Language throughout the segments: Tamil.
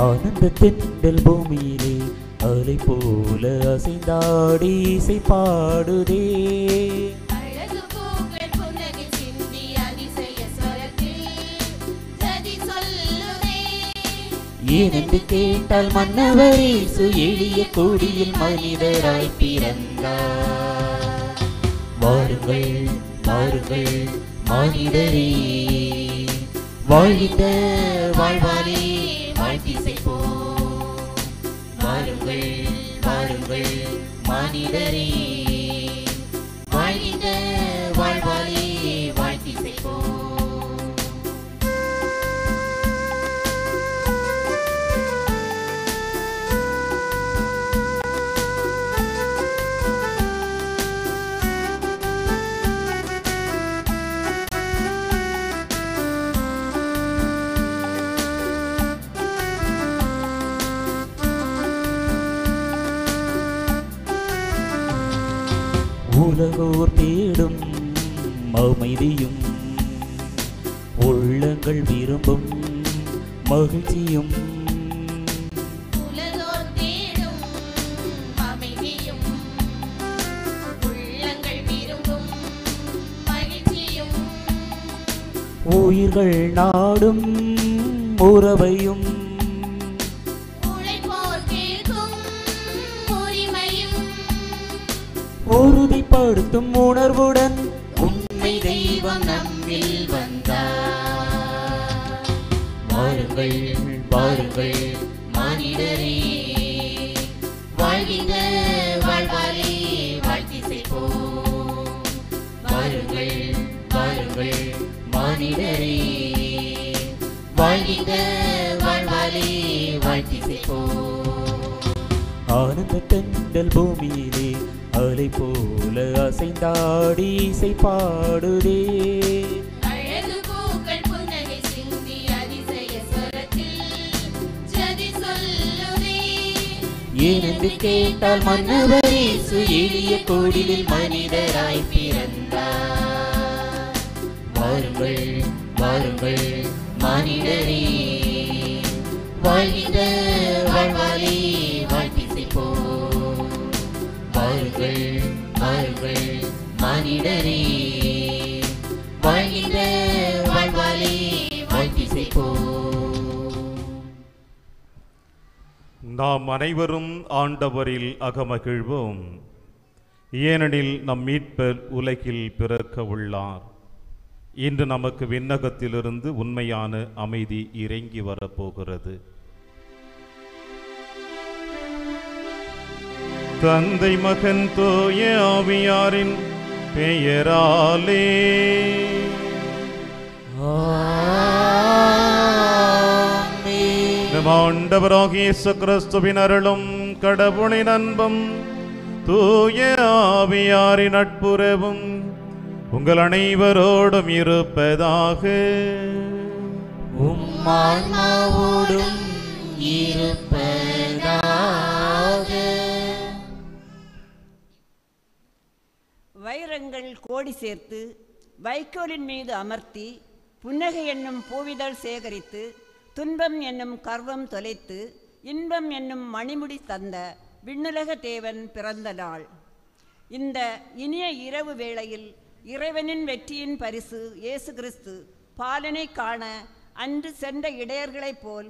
ஆனந்த தென்றல் பூமியிலே அலை போல அசைந்தாடி இசை பாடுதே. ஏனென்று கேட்டால் மன்னவர் இயேசு எளிய கோடியில் மனிதராய் பிறந்தார். வாருங்கள் வாருங்கள் மானிடரே, வாழ்ந்த வாழ்வாரே வாழ்த்திசைப்போம். வாருங்கள் வாருங்கள் மானிடரே, வாழ்ந்த வாழ்வாரே வாழ்த்திசைப்போம். உலகோர் தேடும் அமைதியும் உள்ளங்கள் விரும்பும் மகிழ்ச்சியும். உலகோர் தேடும் அமைதியும் உள்ளங்கள் விரும்பும் மகிழ்ச்சியும். உயிர்கள் நாடும் உறவையும் உறுதிப்படுத்தும் உணர்வுடன் உண்மை தெய்வம் நம்மில் வந்தார். வாருங்கள் வாருங்கள் மானிடரே, வாழ்கின்ற வாழ்வாரே வாழ்த்திசைப்போம். வாருங்கள் வாருங்கள் மானிடரே, வாழ்கின்ற வாழ்வாரே வாழ்த்திசைப்போம். ஆனந்த தென்றல் பூமியிலே அலை போல அசைந்தாடி இசை பாடுதே. அழகு பூக்கள் புன்னகை சிந்தி அதிசய ஸ்வரத்தில் ஜதி சொல்லுதே. ஏனென்று கேட்டால் மன்னவர் இயேசு எளிய கோடியில் மனிதராய் பிறந்தார். வாருங்கள் வாருங்கள் மானிடரே, வாழ்கின்ற வாழ்வாரே வாழ்த்திசைப்போம். வாருங்கள் வாருங்கள் மானிடரே, வாழ்கின்ற வாழ்வாரே வாழ்த்திசைப்போம். நாம் அனைவரும் ஆண்டவரில் அகமகிழ்வோம். ஏனெனில் நம் மீட்பர் உலகில் பிறக்க உள்ளார். இன்று நமக்கு விண்ணகத்திலிருந்து உண்மையான அமைதி இறங்கி வரப்போகிறது. தந்தை மகன் தூய ஆவியாரின் பெயராலே ஆமென். நம் ஆண்டவராகிய இயேசு கிறிஸ்துவின் அருளும் கடவுளின் அன்பும் தூய ஆவியாரின் நட்புறவும் உங்கள் அனைவரோடும் இருப்பதாக. உம் ஆன்மாவோடும் இருப்பதாக. வைரங்கள் கோடி சேர்த்து வைக்கோலின் மீது அமர்த்தி புன்னகை என்னும் பூவிதழ் சேகரித்து துன்பம் என்னும் கர்வம் தொலைத்து இன்பம் என்னும் மணிமுடி தந்த விண்ணுலக தேவன் பிறந்த நாள். இந்த இனிய இரவு வேளையில் இறைவனின் வெற்றியின் பரிசு இயேசு கிறிஸ்து பாலனை காண அன்று சென்ற இடையர்களைப் போல்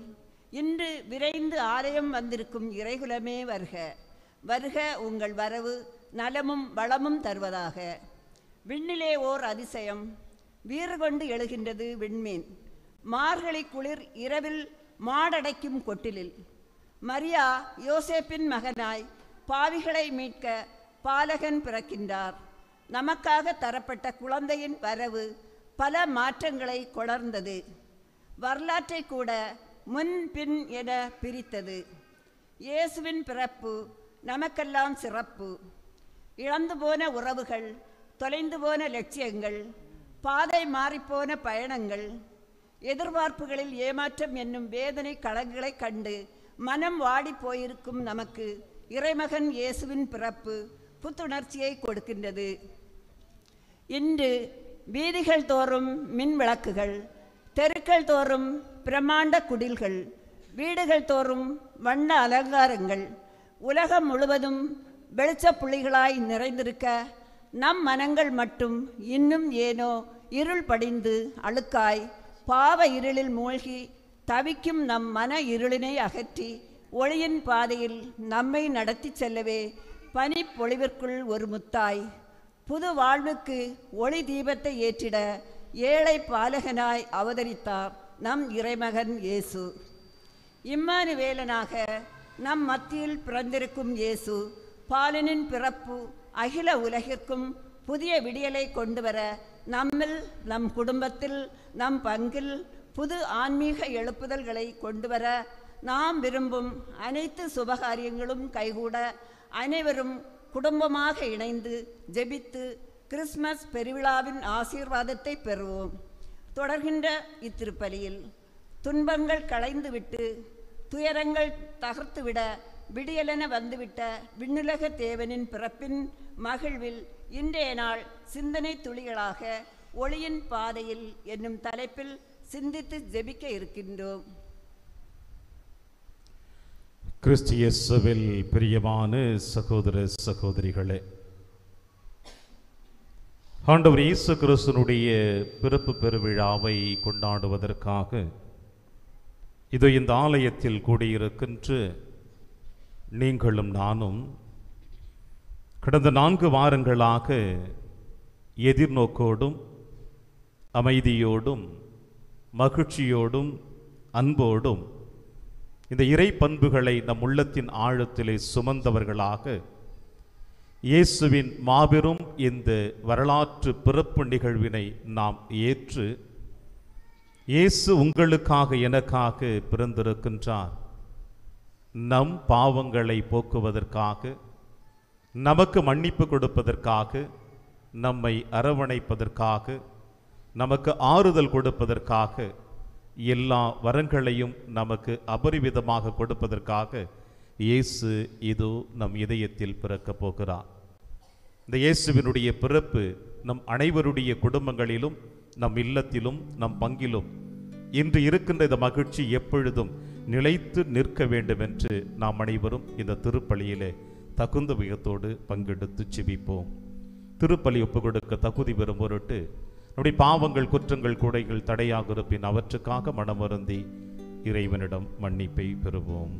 இன்று விரைந்து ஆலயம் வந்திருக்கும் இறைகுலமே வருக. வருக, உங்கள் வரவு நலமும் வளமும் தருவதாக. விண்ணிலே ஓர் அதிசயம், வீறு கொண்டு எழுகின்றது விண்மீன். மார்கழி குளிர் இரவில் மாடடைக்கும் கொட்டிலில் மரியா யோசேப்பின் மகனாய் பாவிகளை மீட்க பாலகன் பிறக்கின்றார். நமக்காக தரப்பட்ட குழந்தையின் வரவு பல மாற்றங்களை கொணர்ந்தது. வரலாற்றை கூட முன் பின் என பிரித்தது. இயேசுவின் பிறப்பு நமக்கெல்லாம் சிறப்பு. இழந்து போன உறவுகள், தொலைந்து போன லட்சியங்கள், பாதை மாறிப்போன பயணங்கள், எதிர்பார்ப்புகளில் ஏமாற்றம் என்னும் வேதனை களங்களை கண்டு மனம் வாடி போயிருக்கும் நமக்கு இறைமகன் இயேசுவின் பிறப்பு புத்துணர்ச்சியை கொடுக்கின்றது. இன்று வீதிகள் தோறும் மின் விளக்குகள், தெருக்கள் தோறும் பிரமாண்ட குடில்கள், வீடுகள் தோறும் வண்ண அலங்காரங்கள் உலகம் முழுவதும் வெளிச்ச புள்ளிகளாய் நிறைந்திருக்க நம் மனங்கள் மட்டும் இன்னும் ஏனோ இருள் படிந்து அழுக்காய் பாவ இருளில் மூழ்கி தவிக்கும் நம் மன இருளினை அகற்றி ஒளியின் பாதையில் நம்மை நடத்தி செல்லவே பனிப்பொழிவிற்குள் ஒரு முத்தாய் புது வாழ்வுக்கு ஒளி தீபத்தை ஏற்றிட ஏழை பாலகனாய் அவதரித்தார் நம் இறைமகன் இயேசு. இம்மானுவேலனாக நம் மத்தியில் பிறந்திருக்கும் இயேசு பாலனின் பிறப்பு அகில உலகிற்கும் புதிய விடியலை கொண்டு வர நம்மில், நம் குடும்பத்தில், நம் பங்கில் புது ஆன்மீக எழுப்புதல்களை கொண்டு வர நாம் விரும்பும் அனைத்து சுபகாரியங்களும் கைகூட அனைவரும் குடும்பமாக இணைந்து ஜெபித்து கிறிஸ்மஸ் பெருவிழாவின் ஆசீர்வாதத்தை பெறுவோம். தொடர்கின்ற இத்திருப்பலியில் துன்பங்கள் களைந்துவிட்டு துயரங்கள் தகர்த்துவிட விடியலென வந்துவிட்ட விண்ணுலக தேவனின் பிறப்பின் மகிழ்வில் இன்றைய நாள் சிந்தனை துளிகளாக ஒளியின் பாதையில் என்னும் தலைப்பில் சிந்தித்து ஜெபிக்க இருக்கின்றோம். கிறிஸ்து இயேசுவில் பிரியமான சகோதர சகோதரிகளே, ஆண்டவர் இயேசு கிறிஸ்துனுடைய பிறப்பு பெருவிழாவை கொண்டாடுவதற்காக இதோ இந்த ஆலயத்தில் கூடியிருக்கின்ற நீங்களும் நானும் கடந்த 4 வாரங்களாக எதிர்நோக்கோடும் அமைதியோடும் மகிழ்ச்சியோடும் அன்போடும் இந்த இறை பண்புகளை நம் உள்ளத்தின் ஆழத்திலே சுமந்தவர்களாக இயேசுவின் மாபெரும் இந்த வரலாற்று பிறப்பு நிகழ்வினை நாம் ஏற்று இயேசு உங்களுக்காக எனக்காக பிறந்திருக்கின்றார், நம் பாவங்களை போக்குவதற்காக, நமக்கு மன்னிப்பு கொடுப்பதற்காக, நம்மை அரவணைப்பதற்காக, நமக்கு ஆறுதல் கொடுப்பதற்காக, எல்லா வரங்களையும் நமக்கு அபரிவிதமாக கொடுப்பதற்காக இயேசு இதோ நம் இதயத்தில் பிறக்கப் போகிறார். இந்த இயேசுவினுடைய பிறப்பு நம் அனைவருடைய குடும்பங்களிலும், நம் இல்லத்திலும், நம் பங்கிலும் இன்று இருக்கின்ற இந்த மகிழ்ச்சி எப்பொழுதும் நிலைத்து நிற்க வேண்டும் என்று நாம் அனைவரும் இந்த திருப்பலியிலே தகுந்த விதத்தோடு பங்கெடுத்து செபிப்போம். திருப்பலி ஒப்பு கொடுக்க தகுதி பெறும் பொருட்டு நம்முடைய பாவங்கள், குற்றங்கள், குறைகள் தடையாக இருப்பின் அவற்றுக்காக மனமருந்தி இறைவனிடம் மன்னிப்பை பெறுவோம்.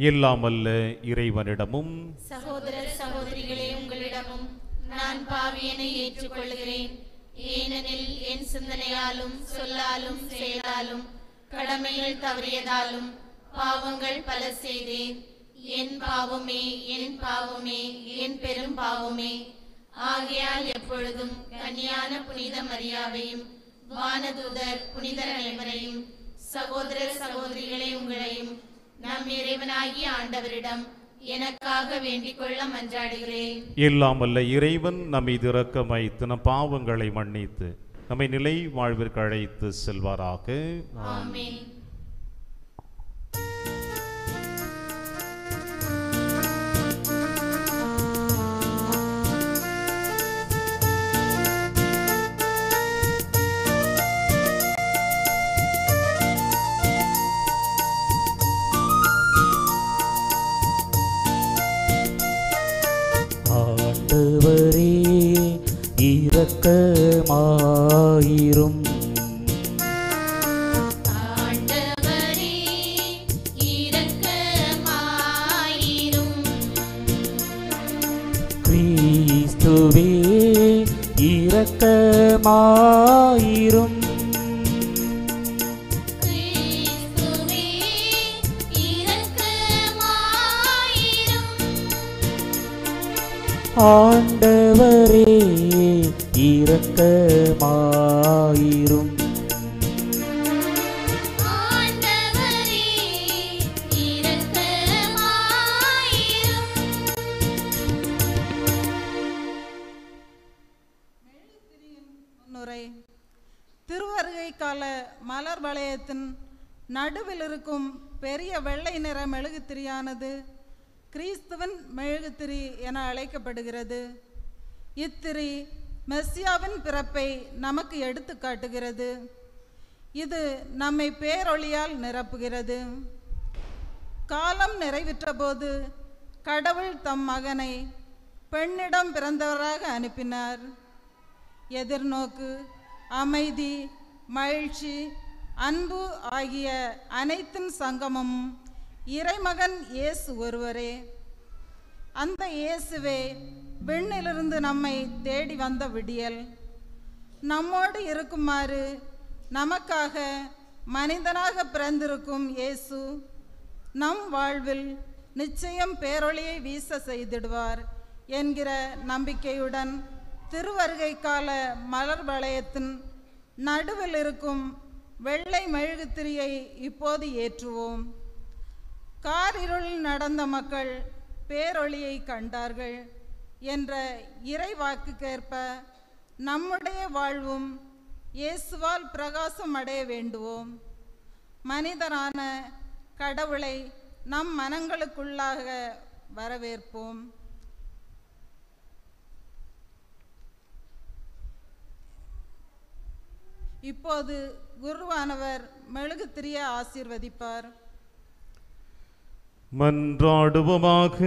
எல்லாமல்ல இறைவனிடமும் சகோதர சகோதரிகளே உங்களிடமும் நான் பாவியனை ஏற்றுக்கொள்கிறேன். ஏனெனில் என் சிந்தனையாலும் சொல்லாலும் செயலாலும் கடமைகள் தவறியதாலும் பாவங்கள் பல செய்தேன். என் பாவமே, என் பாவமே, என் பெரும் பாவமே. ஆகையால் எப்பொழுதும் கன்னியான புனித மரியாவையும் வானதூதர் புனிதர் அனைவரையும் சகோதர சகோதரிகளே உங்களையும் நம் இறைவனாகிய ஆண்டவரிடம் எனக்காக வேண்டிக் கொள்ள மன்றாடுகிறேன். இல்லாமல்ல இறைவன் நம் மீது இரக்கம் வைத்து நம் பாவங்களை மன்னித்து நம்மை நிலை வாழ்விற்கு அழைத்து செல்வாராக. ஆமென். ஆண்டவரே இரக்கமாயிரும். ஆண்டவரே இரக்கமாயிரும். கிறிஸ்துவே இரக்கமாயிரும். கிறிஸ்துவே இரக்கமாயிரும். ஆண்டவரே இரக்கமாயிரும். ஆண்டவரே இரக்கமாயிரும். முன்னுரை. திருவருகை கால மலர் வளையத்தின் நடுவில் இருக்கும் பெரிய வெள்ளை நிற மெழுகுத்திரியானது கிறிஸ்துவின் மெழுகுத்திரி என அழைக்கப்படுகிறது. இத்திரி மெஸ்ஸியாவின் பிறப்பை நமக்கு எடுத்து காட்டுகிறது. இது நம்மை பேரொளியால் நிரப்புகிறது. காலம் நிறைவுற்றபோது கடவுள் தம் மகனை பெண்ணிடம் பிறந்தவராக அனுப்பினார். எதிர்நோக்கு, அமைதி, மகிழ்ச்சி, அன்பு ஆகிய அனைத்தின் சங்கமம் இறைமகன் இயேசு ஒருவரே. அந்த இயேசுவே விண்ணிலிருந்து நம்மை தேடி வந்த விடியல். நம்மோடு இருக்குமாறு நமக்காக மனிதனாக பிறந்திருக்கும் இயேசு நம் வாழ்வில் நிச்சயம் பேரொளியை வீச செய்திடுவார் என்கிற நம்பிக்கையுடன் திருவருகை கால மலர் வளையத்தின் நடுவில் இருக்கும் வெள்ளை மெழுகுத்திரியை இப்போது ஏற்றுவோம். காரிருளில் நடந்த மக்கள் பேரொளியை கண்டார்கள் என்ற இறைவாக்குக்கேற்ப நம்முடைய வாழ்வும் இயேசுவால் பிரகாசம் அடைய வேண்டுவோம். மனிதரான கடவுளை நம் மனங்களுக்குள்ளாக வரவேற்போம். இப்போது குருவானவர் மெழுகுத்திரியை ஆசீர்வதிப்பார். மன்றாடுவோமாக.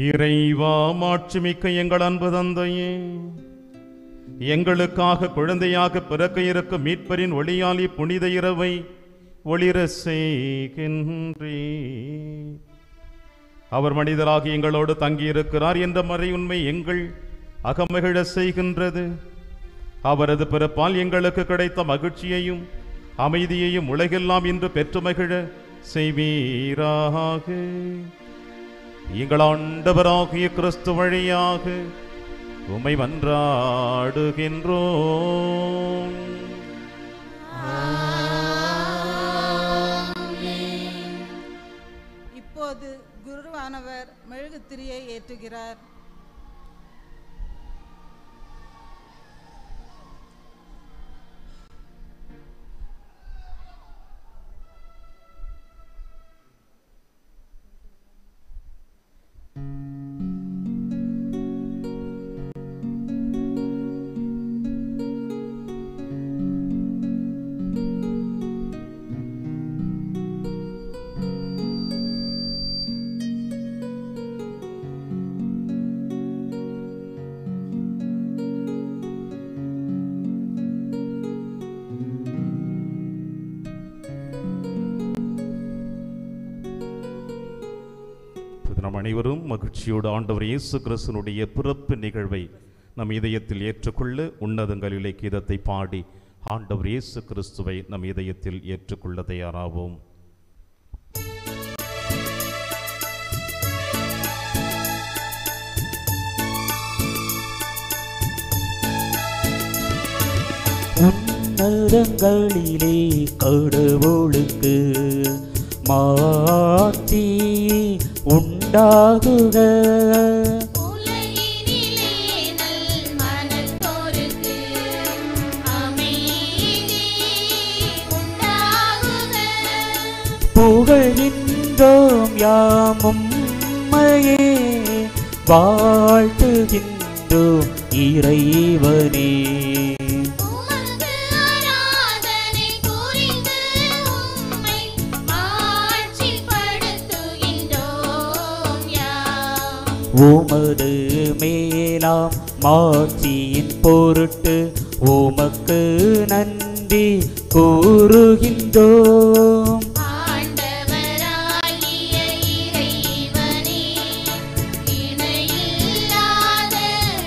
இறைவா, மாட்சிமிக்க எங்கள் அன்பு தந்தையே, எங்களுக்காக குழந்தையாக பிறக்க இருக்கும் மீட்பரின் ஒளியாலி புனித இரவை ஒளிர செய்கின்றே. அவர் மனிதராகி எங்களோடு தங்கியிருக்கிறார் என்ற மறை உண்மை எங்கள் அகமகிழ செய்கின்றது. அவரது பிறப்பால் எங்களுக்கு கிடைத்த மகிழ்ச்சியையும் அமைதியையும் உலகெல்லாம் இன்று பெற்று மகிழ செய்வீராக. எங்கள் ஆண்டவராகிய கிறிஸ்து வழியாக உம்மை மன்றாடுகின்றோம். இப்போது குருவானவர் மெழுகுத்திரியை ஏற்றுகிறார். நாம் அனைவரும் மகிழ்ச்சியோடு ஆண்டவர் இயேசு கிறிஸ்துவினுடைய பிறப்பு நிகழ்வை நம் இதயத்தில் ஏற்றுக்கொள்ள உன்னதங்களிலே கீதத்தை பாடி ஆண்டவர் இயேசு கிறிஸ்துவை நம் இதயத்தில் ஏற்றுக்கொள்ள தயாராவோம். உன்னதங்களிலே கடவுளுக்கு மாட்சி உண்டாகுக. உலகினிலே நல் மனத்தோருக்கு அமைதி உண்டாகுக. புகழ்கின்றோம் யாமும் உம்மையே, வாழ்த்துகின்றோம் இறைவனே. உமக்கு ஆராதனை புரிந்து உம்மை மாட்சிப்படுத்துகின்றோம் யாம். உமது மேலாம் மாட்சியின் பொருட்டு உமக்கு நன்றி கூறுகின்றோம். ஆண்டவராகிய இறைவனே, இணையில்லாத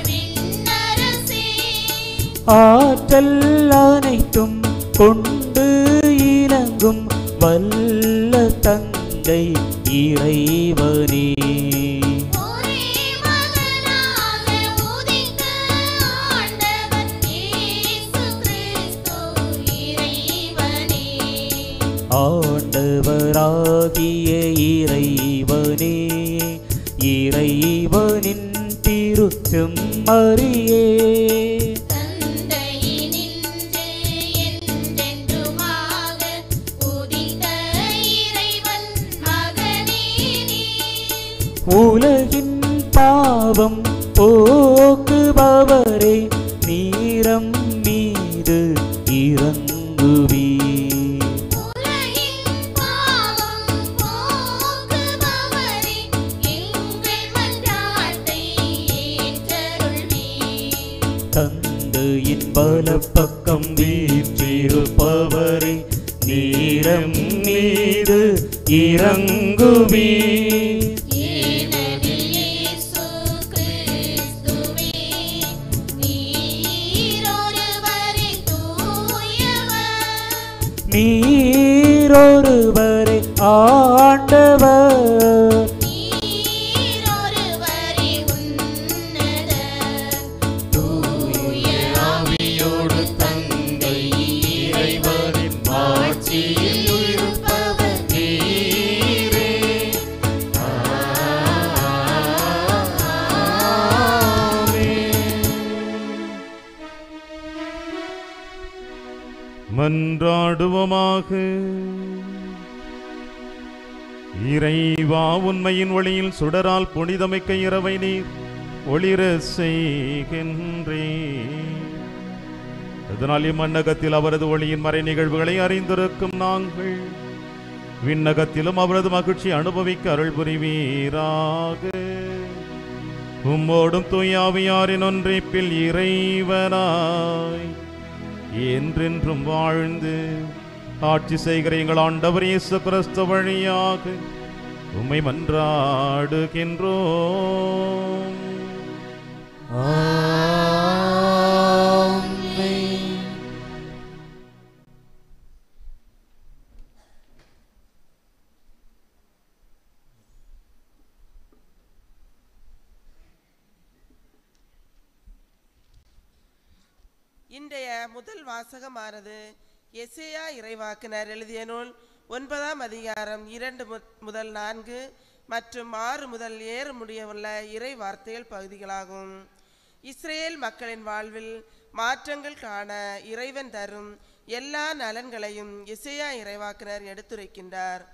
விண்ணரசே, ஆற்றல் அனைத்தும் கொண்டு இலங்கும் வல்ல தந்தை இறைவனே. ஒரே மகனாக உதித்த ஆண்டவர் இயேசு கிறிஸ்து இறைவனே. ஆண்டவராகிய இறைவனே, இறைவனின் திருச்செம்மறியே, தந்தையினின்று என்றென்றுமாக உதித்த இறைவன் மகனே நீர். உலகின் பாவம் போக்குபவரே, நீரம் உலகின் பாவம் போக்குபவரே, எங்கள் மன்றாட்டை ஏற்றருள்வீர். தந்தையின் பலப்பக்கம் வீற்றிருப்பவரே, நீரம் மீது இறங்குவீர். ஏனெனில் இயேசு கிறிஸ்துவே, நீர் ஒருவரே தூயவர். நீரொருவரே ஆண்டவர், நீர் ஒருவரே உன்னதர். தூய ஆவியோடு தந்தை இறைவனின் ஆட்சியில் இருப்பவர் நீரே. மன்றாடுவோமாக. இறைவா, உண்மையின் ஒளியில் சுடரால் புனிதமிக்க இரவை நீர் ஒளிர செய்கின்றீர். இதனால் இம்மன்னகத்தில் அவரது ஒளியின் மறை நிகழ்வுகளை அறிந்திருக்கும் நாங்கள் விண்ணகத்திலும் அவரது மகிழ்ச்சி அனுபவிக்க அருள் புரிவீராக. உம்மோடும் தூயாவியாரின் ஒன்றிப்பில் இறைவனாய் என்றென்றும் வாழ்ந்து ஆட்சி செய்கிற எங்கள் ஆண்டவர் இயேசு கிறிஸ்து வழியாக உம்மை மன்றாடுகின்றோம். இன்றைய முதல் வாசகமானது எசேயா இறைவாக்கினர் எழுதிய நூல் 9ஆம் அதிகாரம் 2 முதல் 4 மற்றும் 6 முதல் 7 முடியவுள்ள இறை வார்த்தைகள் பகுதிகளாகும். இஸ்ரேல் மக்களின் வாழ்வில் மாற்றங்கள் காண இறைவன் தரும் எல்லா நலன்களையும் எசேயா இறைவாக்கினர் எடுத்துரைக்கின்றார்.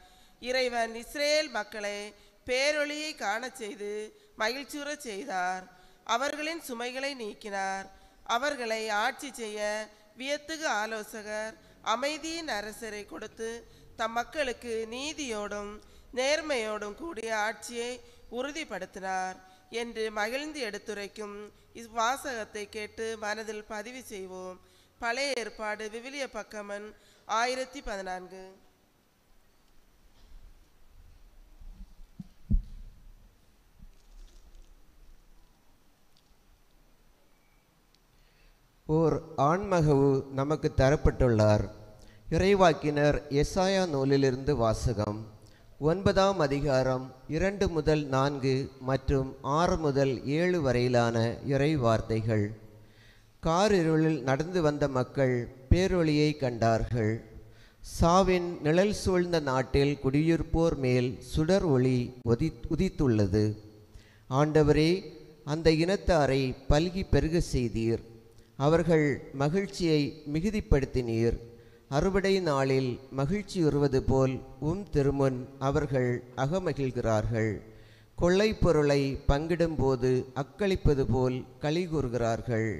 இறைவன் இஸ்ரேல் மக்களை பேரொளியை காணச் செய்து மகிழ்ச்சியுறச் செய்தார். அவர்களின் சுமைகளை நீக்கினார். அவர்களை ஆட்சி செய்ய வியத்தகு ஆலோசகர், அமைதியின் அரசரை கொடுத்து தம் மக்களுக்கு நீதியோடும் நேர்மையோடும் கூடிய ஆட்சியை உறுதிப்படுத்தினார் என்று மகிழ்ந்து எடுத்துரைக்கும் இவ்வாசகத்தை கேட்டு மனதில் பதிவு செய்வோம். பழைய ஏற்பாடு விவிலிய பக்கமன் 1014. ஓர் ஆண்மகவு நமக்கு தரப்பட்டுள்ளார். இறைவாக்கினர் எசாயா நூலிலிருந்து வாசகம். 9ஆம் அதிகாரம் 2 முதல் 4 மற்றும் 6 முதல் 7 வரையிலான இறை வார்த்தைகள். காரிருளில் நடந்து வந்த மக்கள் பேரொளியை கண்டார்கள். சாவின் நிழல் சூழ்ந்த நாட்டில் குடியிருப்போர் மேல் சுடர் ஒளி உதித்துள்ளது. ஆண்டவரே, அந்த இனத்தாரை பல்கி பெருக செய்தீர். அவர்கள் மகிழ்ச்சியை மிகுதிப்படுத்தினீர். அறுவடை நாளில் மகிழ்ச்சியுறுவது போல் திருமுன் அவர்கள் அகமகிழ்கிறார்கள். கொள்ளை பொருளை பங்கிடும்போது அக்களிப்பது போல் களி கூறுகிறார்கள்.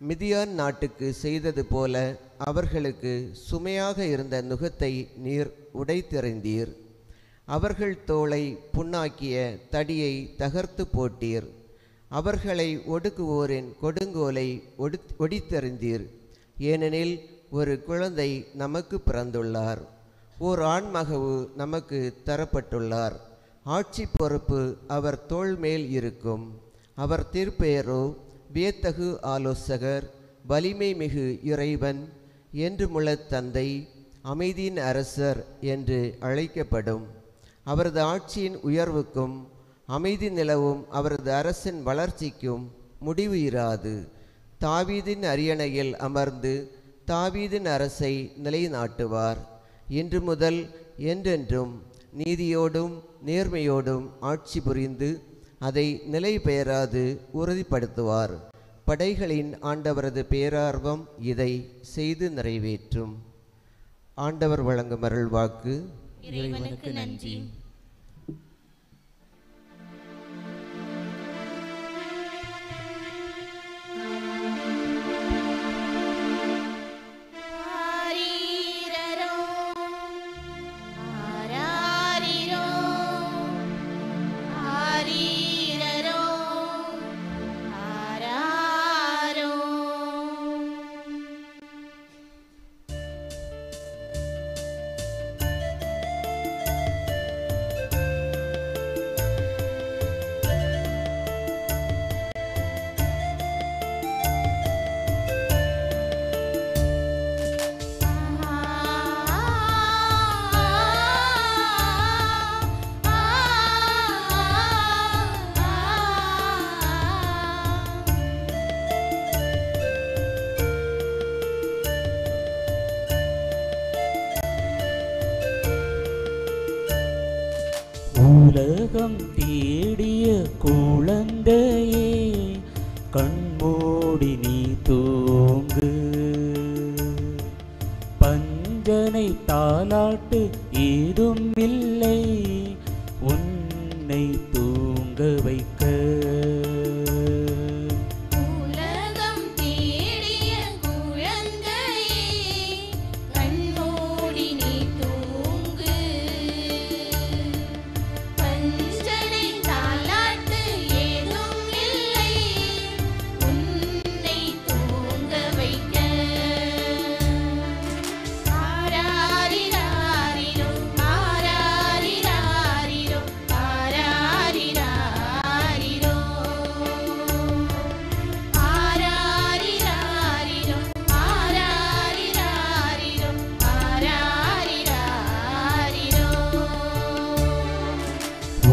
மிதியான் நாட்டுக்கு செய்தது போல அவர்களுக்கு சுமையாக இருந்த நுகத்தை நீர் உடைத்தெறிந்தீர். அவர்கள் தோளை புண்ணாக்கிய தடியை தகர்த்து போட்டீர். அவர்களை ஒடுக்குவோரின் கொடுங்கோலை ஒடித்தெறிந்தீர். ஏனெனில் ஒரு குழந்தை நமக்கு பிறந்துள்ளார், ஓர் ஆண்மகவு நமக்கு தரப்பட்டுள்ளார். ஆட்சி பொறுப்பு அவர் தோள் மேல் இருக்கும். அவர் திருப்பெயரோ வியத்தகு ஆலோசகர், வலிமை மிகு இறைவன், என்றுமுள்ள தந்தை, அமைதியின் அரசர் என்று அழைக்கப்படும். அவரது ஆட்சியின் உயர்வுக்கும் அமைதி நிலவும் அவரது அரசின் வளர்ச்சிக்கும் முடிவு இராது. தாவீதின் அரியணையில் அமர்ந்து தாவீதின் அரசை நிலைநாட்டுவார். இன்று முதல் என்றென்றும் நீதியோடும் நேர்மையோடும் ஆட்சி புரிந்து அதை நிலை பெயராது உறுதிப்படுத்துவார். படைகளின் ஆண்டவரது பேரார்வம் இதை செய்து நிறைவேற்றும். ஆண்டவர் வழங்கும் அருள்வாக்கு. இறைவனுக்கு நன்றி. உலகம் தேடிய குழந்தையே கண்மூடி நீ தூங்கு, பஞ்சனை தாலாட்டு ஏதும் இல்லை உன்னை தூங்க வைக்க.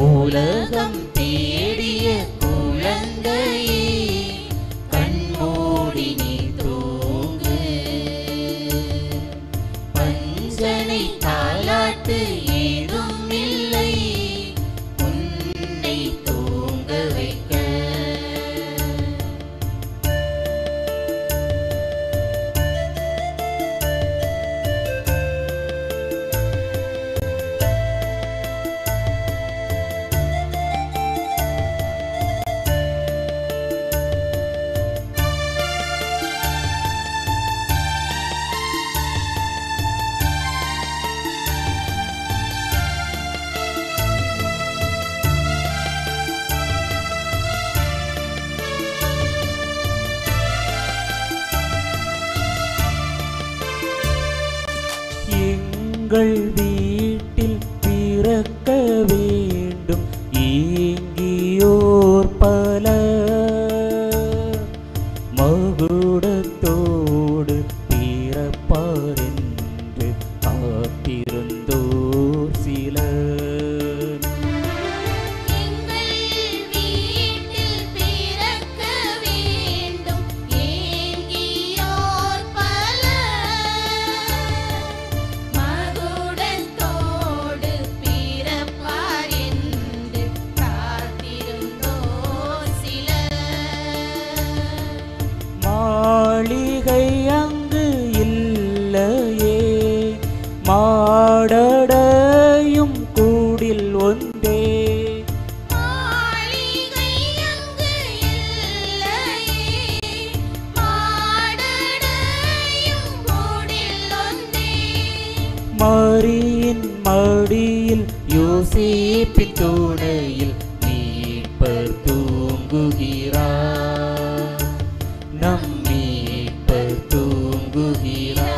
உலகம் தேடிய குழந்தையே கண்மூடி நீ தூங்கு, பஞ்சனை தாலாட்டு ஏதும் இல்லை உன்னை தூங்க வைக்க. எங்கள் வீட்டில் பிறக்க வேண்டும் ஏங்கியோர் பலர், மகுடத்தோடு பிறப்பார் என்று காத்திருந்தோர் சிலர். மாளிகை அங்கு இல்லையே மாடடையும் கூடில் ஒன்றே, மரியின் மடியில் யோசேப்பின் துணையில் மீட்பர் தூங்குகிறார், நம் மீட்பர் தூங்குகிறார்.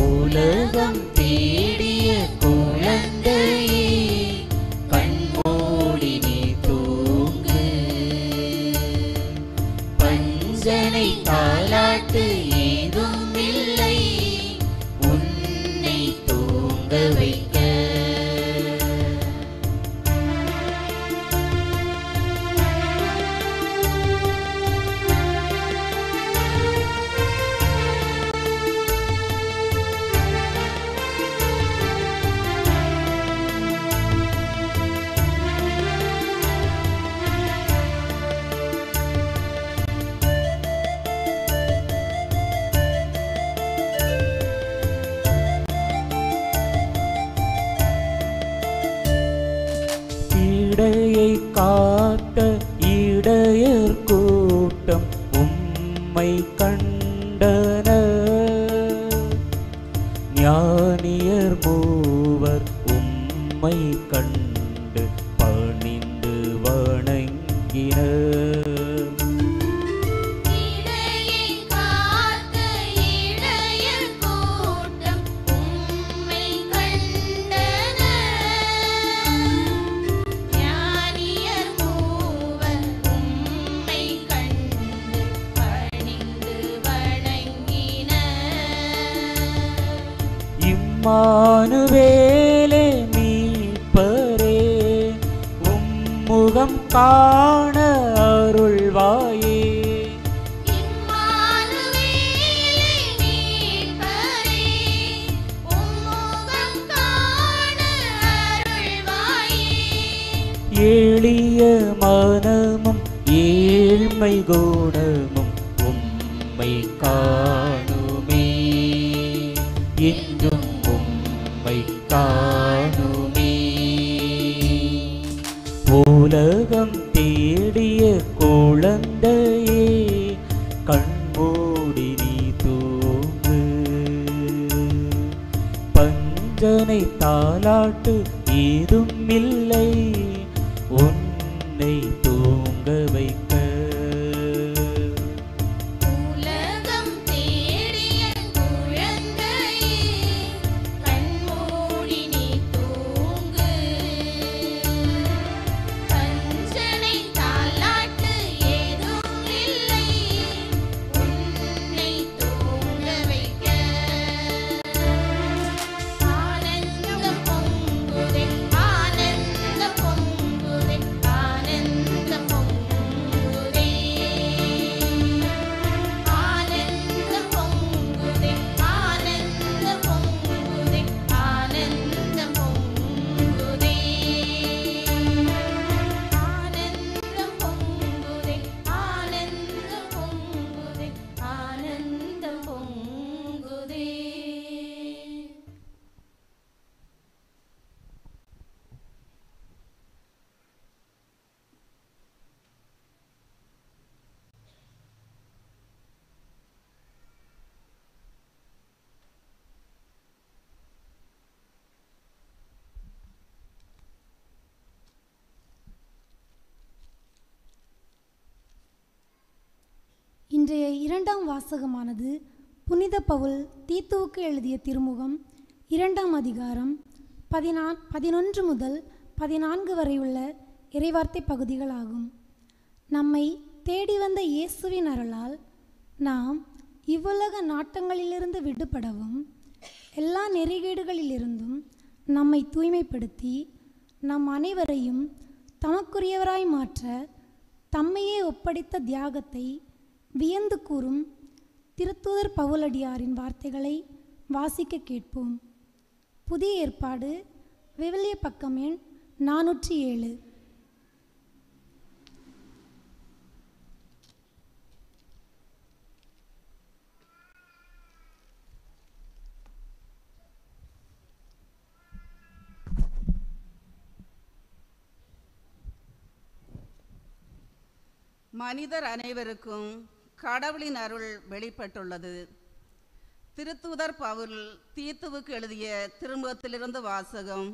உலகம் தேடிய குழந்தையே கண்மூடி நீ தூங்கு, பஞ்சனை தாலாட்டு ஏதும் இல்லை உன்னை தூங்க வைக்க. இம்மானுவேலே மீட்பரே உம்முகம் காண அருள்வாயே. எளிய மனமும் ஏழ்மை குணமும் உம்மை காணுமே, என்றும் உம்மை காணுமே. உலகம் தேடிய குழந்தையே கண்மூடி நீ தூங்கு, பஞ்சனை தாலாட்டு ஏதும் இல்லை உன்னை தூங்க வைக்க. உலகம் தேடிய குழந்தையே கண்மூடி நீ தூங்கு, பஞ்சனை தாலாட்டு ஏதும் இல்லை உன்னை தூங்க வைக்க. ஆனந்தம் பொங்குதே ஆனந்தம் பொங்குதே ஆனந்தம் பொங்குதே ஆனந்தம் பொங்குதே ஆனந்தம் பொங்குதே ஆனந்தம் பொங்குதே ஆனந்தம் பொங்குதே ஆனந்தம் பொங்குதே ஆனந்தம் பொங்குதே. இன்றைய இரண்டாம் வாசகமானது புனித பவுல் தீத்துவுக்கு எழுதிய திருமுகம் 2ஆம் அதிகாரம் 11 முதல் 14 வரை உள்ள இறைவார்த்தை பகுதிகளாகும். நம்மை தேடி வந்த இயேசுவின் அருளால் நாம் இவ்வுலக நாட்டங்களிலிருந்து விடுபடவும் எல்லா நெறிகேடுகளிலிருந்தும் நம்மை தூய்மைப்படுத்தி நம் அனைவரையும் தமக்குரியவராய் மாற்ற தம்மையே ஒப்படைத்த தியாகத்தை வியந்து கூறும் திருத்தூதர் பவுலடியாரின் வார்த்தைகளை வாசிக்க கேட்போம். புதிய ஏற்பாடு விவிலிய பக்கம் எண் 407. மனிதர் அனைவருக்கும் கடவுளின் அருள் வெளிப்பட்டுள்ளது. திருத்தூதர் பவுல் தீத்துவுக்கு எழுதிய திருமுகத்திலிருந்து வாசகம்.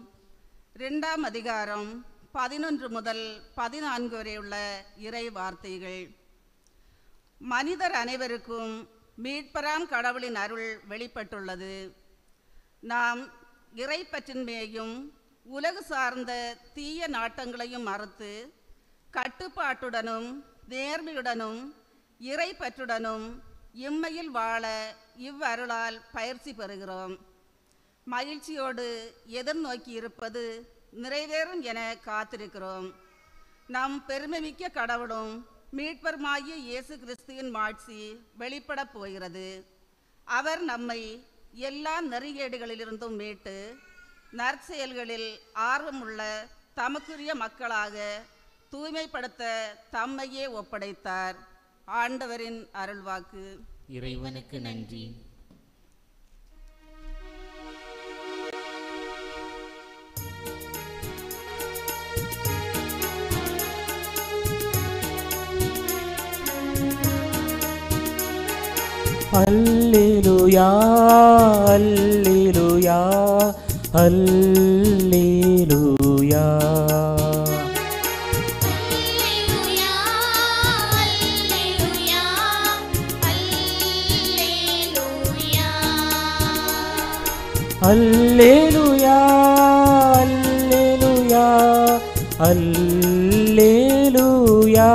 2ஆம் அதிகாரம் 11 முதல் 14 வரை உள்ள இறை வார்த்தைகள். மனிதர் அனைவருக்கும் மீட்பராம் கடவுளின் அருள் வெளிப்பட்டுள்ளது. நாம் இறை பற்றின்மையையும் உலகு சார்ந்த தீய நாட்டங்களையும் மறுத்து கட்டுப்பாட்டுடனும் நேர்மையுடனும் இறை பற்றுடனும் இம்மையில் வாழ இவ்வருளால் பயிற்சி பெறுகிறோம். மகிழ்ச்சியோடு எதிர்நோக்கி இருப்பது நிறைவேறும் என காத்திருக்கிறோம். நம் பெருமைமிக்க கடவுளும் மீட்பருமாகிய இயேசு கிறிஸ்துவின் மாட்சி வெளிப்படப் போகிறது. அவர் நம்மை எல்லா நெறிகேடுகளிலிருந்தும் மீட்டு நற்செயல்களில் ஆர்வமுள்ள தமக்குரிய மக்களாக தூய்மைப்படுத்த தம்மையே ஒப்படைத்தார். ஆண்டவரின் அருள்வாக்கு. இறைவனுக்கு நன்றி. அல்லேலூயா அல்லேலூயா அல்லேலூயா. அல்லேலூயா அல்லேலூயா அல்லேலூயா.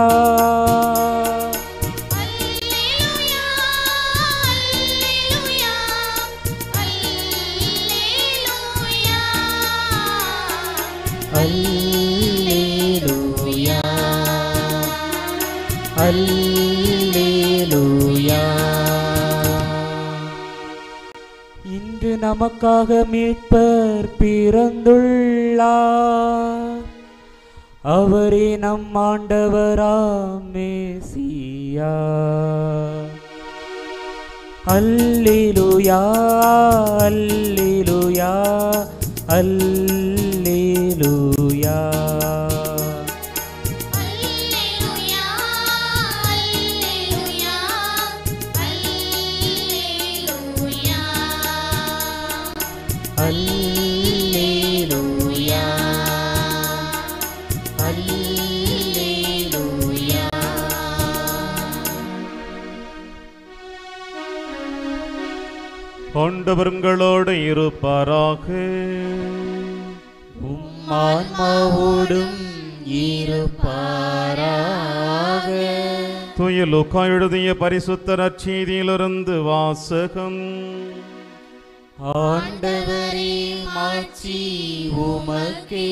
அல்லேலூயா. இன்று நமக்காக மீட்பர் பிறந்துள்ளார், அவரே நம் ஆண்டவராம் மேசியா. அல்லேலூயா அல்லேலூயா அல்லேலூயா. அல்லேலூயா அல்லேலூயா அல்லேலூயா. அல்லேலூயா அல்லேலூயா. ஆண்டவர்களோடு இருப்பாராக. உம் ஆன்மாவோடும் இருப்பாராக. தூய லூக்கா எழுதிய பரிசுத்த நற்செய்தியிலிருந்து வாசகம். ஆண்டவரே மாட்சி உமக்கே.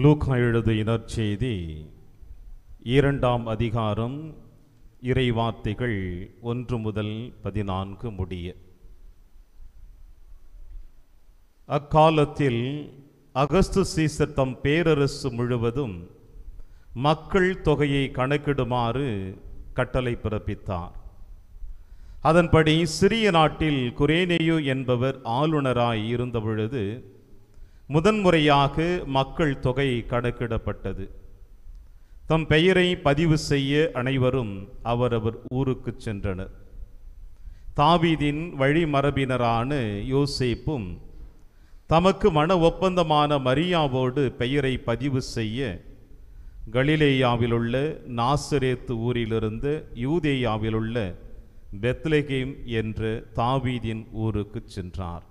லூக்கா எழுதிய நற்செய்தி 2ஆம் அதிகாரம், இறைவார்த்தைகள் 1 முதல் 14 முடிய. அக்காலத்தில் அகஸ்து சீசர் தம் பேரரசு முழுவதும் மக்கள் தொகையை கணக்கிடுமாறு கட்டளை பிறப்பித்தார். அதன்படி சிறிய நாட்டில் குரேனேயு என்பவர் ஆளுநராய் இருந்தபொழுது முதன்முறையாக மக்கள் தொகை கணக்கிடப்பட்டது. தம் பெயரை பதிவு செய்ய அனைவரும் அவரவர் ஊருக்கு சென்றனர். தாவீதின் வழிமரபினரான யோசேப்பும் தமக்கு மன ஒப்பந்தமான மரியாவோடு பெயரை பதிவு செய்ய கலிலேயாவிலுள்ள நாசரேத்து ஊரிலிருந்து யூதேயாவிலுள்ள பெத்லகேம் என்ற தாவீதின் ஊருக்கு சென்றார்.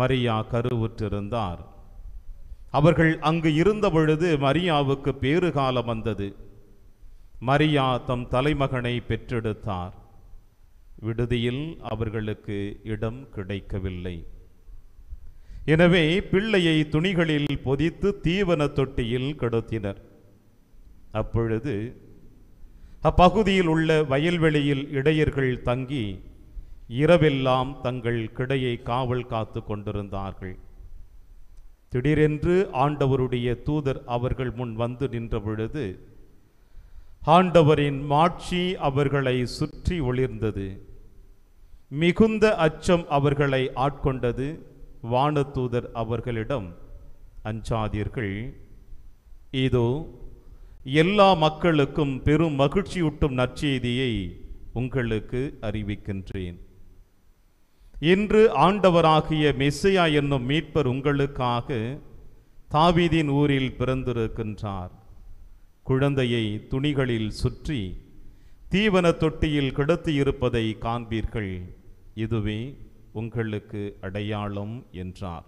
மரியா கருவுற்றிருந்தார். அவர்கள் அங்கு இருந்த பொழுது மரியாவுக்கு பேறுகாலம் வந்தது. மரியா தம் தலைமகனை பெற்றெடுத்தார். விடுதியில் அவர்களுக்கு இடம் கிடைக்கவில்லை. எனவே பிள்ளையை துணிகளில் பொதித்து தீவன தொட்டியில் கிடத்தினர். அப்பொழுது அப்பகுதியில் உள்ள வயல்வெளியில் இடையர்கள் தங்கி இரவெல்லாம் தங்கள் கிடையை காவல் காத்து கொண்டிருந்தார்கள். திடீரென்று ஆண்டவருடைய தூதர் அவர்கள் முன் வந்து நின்ற பொழுது ஆண்டவரின் மாட்சி அவர்களை சுற்றி ஒளிர்ந்தது. மிகுந்த அச்சம் அவர்களை ஆட்கொண்டது. வானதூதர் அவர்களிடம், அஞ்சாதீர்கள், இதோ எல்லா மக்களுக்கும் பெரும் மகிழ்ச்சியூட்டும் நற்செய்தியை உங்களுக்கு அறிவிக்கின்றேன். இன்று ஆண்டவராகிய மெசியா என்னும் மீட்பர் உங்களுக்காக தாவீதின் ஊரில் பிறந்திருக்கின்றார். குழந்தையை துணிகளில் சுற்றி தீவன தொட்டியில் கிடத்தியிருப்பதை காண்பீர்கள். இதுவே உங்களுக்கு அடையாளம் என்றார்.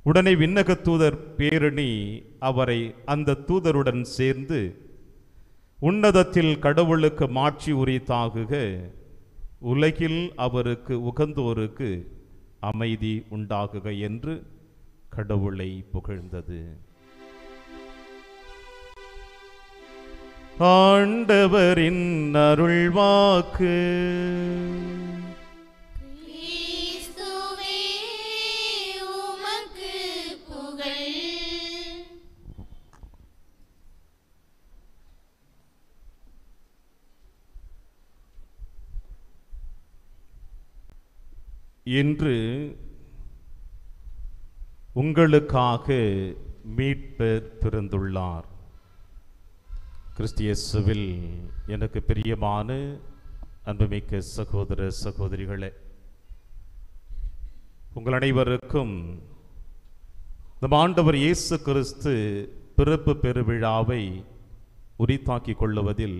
உடனே விண்ணக தூதர் பேரணி அவரை அந்த தூதருடன் சேர்ந்து, உன்னதத்தில் கடவுளுக்கு மாட்சி உரித்தாகுக, உலகில் அவருக்கு உகந்தோருக்கு அமைதி உண்டாகுக என்று கடவுளை புகழ்ந்தது. ஆண்டவரின் அருள்வாக்கு. கிறிஸ்துவே உமக்கு புகழ். இன்று உங்களுக்காக மீட்பர் பிறந்துள்ளார். கிறிஸ்து இயேசுவில் எனக்கு பிரியமான அன்புமிக்க சகோதர சகோதரிகளே, உங்கள் அனைவருக்கும் நம் ஆண்டவர் இயேசு கிறிஸ்து பிறப்பு பெருவிழாவை உரித்தாக்கிக் கொள்ளுவதில்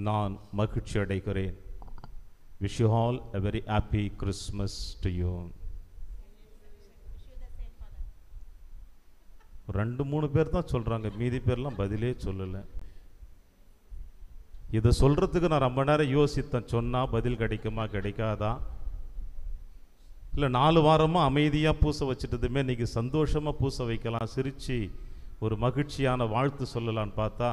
நான் மகிழ்ச்சி அடைகிறேன். Wish you all a very happy Christmas to you. ஒரு 2-3 பேர் தான் சொல்கிறாங்க, மீதி பேர்லாம் பதிலே சொல்லலை. இதை சொல்கிறதுக்கு நான் ரொம்ப நேரம் யோசித்தேன். சொன்னால் பதில் கிடைக்குமா கிடைக்காதா, இல்லை 4 வாரமாக அமைதியாக பூச வச்சுட்டதுமே இன்றைக்கி சந்தோஷமாக பூச வைக்கலாம், சிரித்து ஒரு மகிழ்ச்சியான வாழ்த்து சொல்லலான்னு பார்த்தா,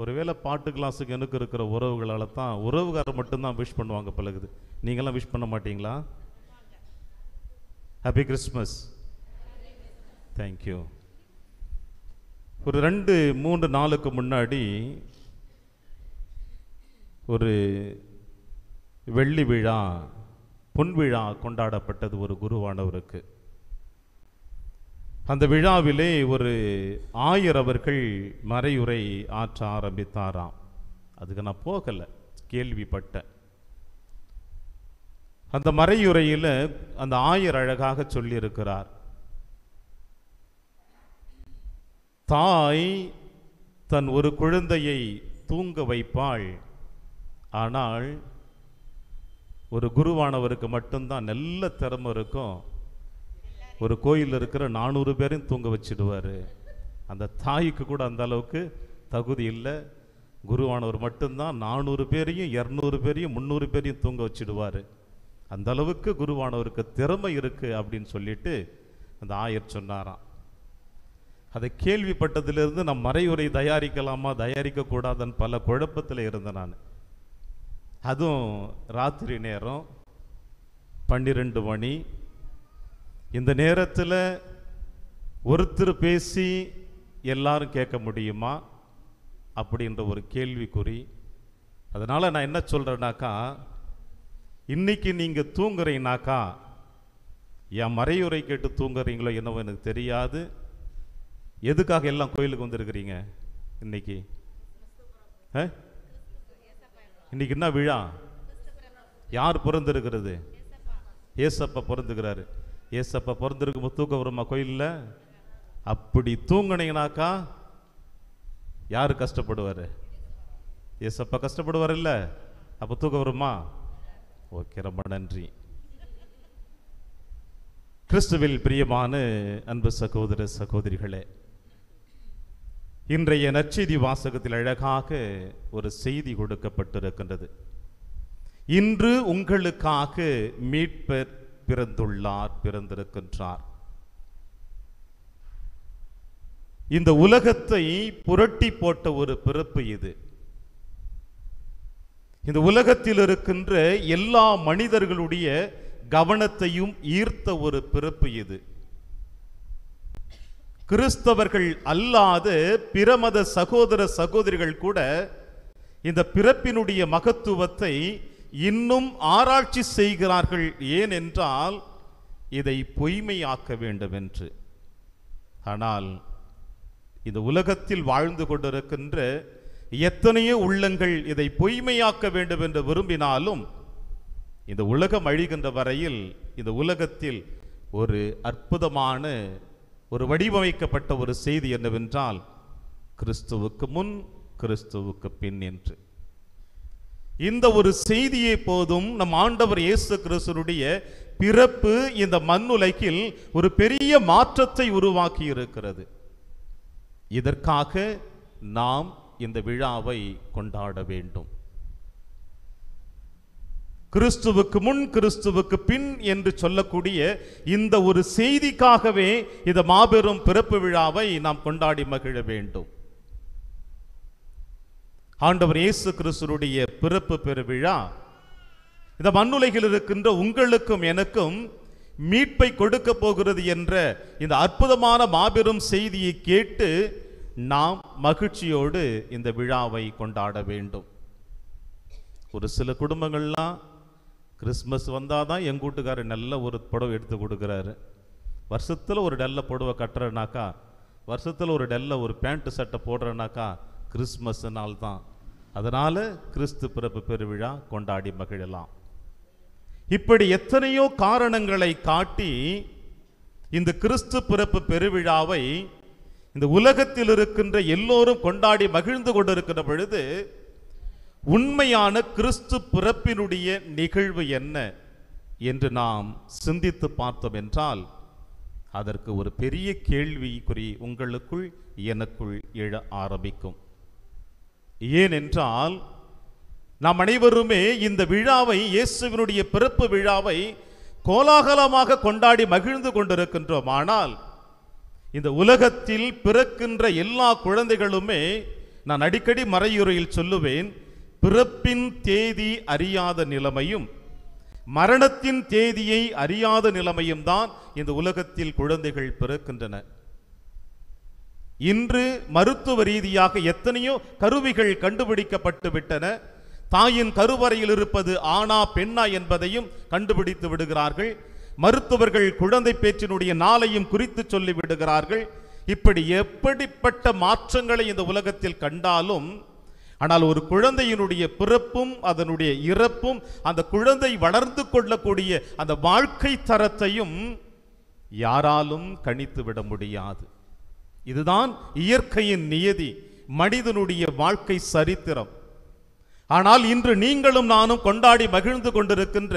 ஒருவேளை பாட்டு கிளாஸுக்கு எனக்கு இருக்கிற உறவுகளால் தான், உறவுகாரர் மட்டும்தான் விஷ் பண்ணுவாங்க பழகுது. நீங்களாம் விஷ் பண்ண மாட்டீங்களா? Happy Christmas. தேங்க்யூ. ஒரு 2-3 நாளுக்கு முன்னாடி ஒரு வெள்ளி விழா, பொன் விழா கொண்டாடப்பட்டது ஒரு குருவானவருக்கு. அந்த விழாவிலே ஒரு ஆயர் அவர்கள் மறையுரை ஆற்ற ஆரம்பித்தாராம். அதுக்கு நான் போகலை, கேள்விப்பட்டேன். அந்த மறையுரையில் அந்த ஆயர் அழகாக சொல்லியிருக்கிறார், தாய் தன் ஒரு குழந்தையை தூங்க வைப்பாள், ஆனால் ஒரு குருவானவருக்கு மட்டும்தான் நல்ல திறமை இருக்கும், ஒரு கோயிலில் இருக்கிற 400 பேரையும் தூங்க வச்சிடுவார். அந்த தாய்க்கு கூட அந்த அளவுக்கு தகுதி இல்லை. குருவானவர் மட்டும்தான் 400 பேரையும் 200 பேரையும் 300 பேரையும் தூங்க வச்சிடுவார். அந்த அளவுக்கு குருவானவருக்கு திறமை இருக்குது அப்படின்னு சொல்லிட்டு அந்த ஆயர் சொன்னாராம். அதை கேள்விப்பட்டதிலிருந்து நான் மறையுரை தயாரிக்கலாமா தயாரிக்கக்கூடாதுன்னு பல குழப்பத்தில் இருந்தேன் நான். அதுவும் ராத்திரி நேரம் 12 மணி. இந்த நேரத்தில் ஒருத்தர் பேசி எல்லாரும் கேட்க முடியுமா அப்படின்ற ஒரு கேள்விக்குறி. அதனால் நான் என்ன சொல்கிறேன்னாக்கா, இன்னைக்கு நீங்கள் தூங்குறீங்கனாக்கா, என் மறையுரை கேட்டு தூங்குறீங்களோ என்னவோ எனக்கு தெரியாது. எதுக்காக எல்லாம் கோயிலுக்கு வந்திருக்கிறீங்க இன்னைக்கு? இன்னைக்கு என்ன விழா? யார் பிறந்திருக்கிறது? ஏசப்பா பிறந்துக்கிறாரு. ஏசப்பா பிறந்திருக்கும் தூக்க வருமா கோயிலில்? அப்படி தூங்கினீங்கனாக்கா யார் கஷ்டப்படுவார்? ஏசப்பா கஷ்டப்படுவார் இல்லை? அப்போ தூக்க வருமா? ஓகே, ரொம்ப நன்றி. கிறிஸ்துவில் பிரியமான அன்பு சகோதர சகோதரிகளே, இன்றைய நற்செய்தி வாசகத்தில் அழகாக ஒரு செய்தி கொடுக்கப்பட்டிருக்கின்றது. இன்று உங்களுக்காக மீட்பர் பிறந்துள்ளார், பிறந்திருக்கின்றார். இந்த உலகத்தை புரட்டி போட்ட ஒரு பிறப்பு இது. இந்த உலகத்தில் இருக்கின்ற எல்லா மனிதர்களுடைய கவனத்தையும் ஈர்த்த ஒரு பிறப்பு இது. கிறிஸ்தவர்கள் அல்லாத பிரமத சகோதர சகோதரிகள் கூட இந்த பிறப்பினுடைய மகத்துவத்தை இன்னும் ஆராய்ச்சி செய்கிறார்கள். ஏனென்றால் இதை பொய்மையாக்க வேண்டும் என்று. ஆனால் இந்த உலகத்தில் வாழ்ந்து கொண்டிருக்கின்ற எத்தனையோ உள்ளங்கள் இதை பொய்மையாக்க வேண்டும் என்று விரும்பினாலும், இந்த உலகம் அழிகின்ற வரையில் இந்த உலகத்தில் ஒரு அற்புதமான ஒரு வடிவமைக்கப்பட்ட ஒரு செய்தி என்னவென்றால், கிறிஸ்துவுக்கு முன் கிறிஸ்துவுக்கு பின் என்று. இந்த ஒரு செய்தியை போதும் நம் ஆண்டவர் இயேசு கிறிஸ்துவுடைய பிறப்பு இந்த மண்ணுலகில் ஒரு பெரிய மாற்றத்தை உருவாக்கி இருக்கிறது. இதற்காக நாம் இந்த விழாவை கொண்டாட வேண்டும். கிறிஸ்துவுக்கு முன் கிறிஸ்துவுக்கு பின் என்று சொல்லக்கூடிய இந்த ஒரு செய்திக்காகவே இந்த மாபெரும் பிறப்பு விழாவை நாம் கொண்டாடி மகிழ வேண்டும். ஆண்டவர் இயேசு கிறிஸ்துவுடைய பிறப்பு பெருவிழா இந்த மண்ணுலகில் இருக்கின்ற உங்களுக்கும் எனக்கும் மீட்பை கொடுக்க போகிறது என்ற இந்த அற்புதமான மாபெரும் செய்தியை கேட்டு நாம் மகிழ்ச்சியோடு இந்த விழாவை கொண்டாட வேண்டும். ஒரு சில குடும்பங்கள்லாம் கிறிஸ்மஸ் வந்தால் தான் எங்கள் வீட்டுக்காரர் நல்ல ஒரு புடவை எடுத்து கொடுக்குறாரு. வருஷத்தில் ஒரு டல்ல புடவை கட்டுறனாக்கா, வருஷத்தில் ஒரு டல்ல ஒரு பேண்ட்டு சட்டை போடுறனாக்கா கிறிஸ்மஸ் நாள் தான். அதனால் கிறிஸ்து பிறப்பு பெருவிழா கொண்டாடி மகிழலாம். இப்படி எத்தனையோ காரணங்களை காட்டி இந்த கிறிஸ்து பிறப்பு பெருவிழாவை இந்த உலகத்தில் இருக்கின்ற எல்லோரும் கொண்டாடி மகிழ்ந்து கொண்டிருக்கிற பொழுது, உண்மையான கிறிஸ்து பிறப்பினுடைய நிகழ்வு என்ன என்று நாம் சிந்தித்து பார்த்தோம் என்றால், அதற்கு ஒரு பெரிய கேள்விக்குறி உங்களுக்குள் எனக்குள் எழ ஆரம்பிக்கும். ஏனென்றால் நாம் அனைவருமே இந்த விழாவை, இயேசுவினுடைய பிறப்பு விழாவை கோலாகலமாக கொண்டாடி மகிழ்ந்து கொண்டிருக்கின்றோம். ஆனால் இந்த உலகத்தில் பிறக்கின்ற எல்லா குழந்தைகளுமே, நான் அடிக்கடி மறையுரையில் சொல்லுவேன், பிறப்பின் தேதி அறியாத நிலைமையும் மரணத்தின் தேதியை அறியாத நிலைமையும் தான் இந்த உலகத்தில் குழந்தைகள் பிறக்கின்றன. இன்று மருத்துவ ரீதியாக எத்தனையோ கருவிகள் கண்டுபிடிக்கப்பட்டு விட்டன. தாயின் கருவறையில் இருப்பது ஆணா பெண்ணா என்பதையும் கண்டுபிடித்து விடுகிறார்கள். மருத்துவர்கள் குழந்தை பேற்றினுடைய நாளையும் குறித்து சொல்லி விடுகிறார்கள். இப்படி எப்படிப்பட்ட மாற்றங்களை இந்த உலகத்தில் கண்டாலும், ஆனால் ஒரு குழந்தையினுடைய பிறப்பும் அதனுடைய இறப்பும் அந்த குழந்தை வளர்ந்து கொள்ளக்கூடிய அந்த வாழ்க்கை தரத்தையும் யாராலும் கணித்து விட முடியாது. இதுதான் இயற்கையின் நியதி, மனிதனுடைய வாழ்க்கை சரித்திரம். ஆனால் இன்று நீங்களும் நானும் கொண்டாடி மகிழ்ந்து கொண்டிருக்கின்ற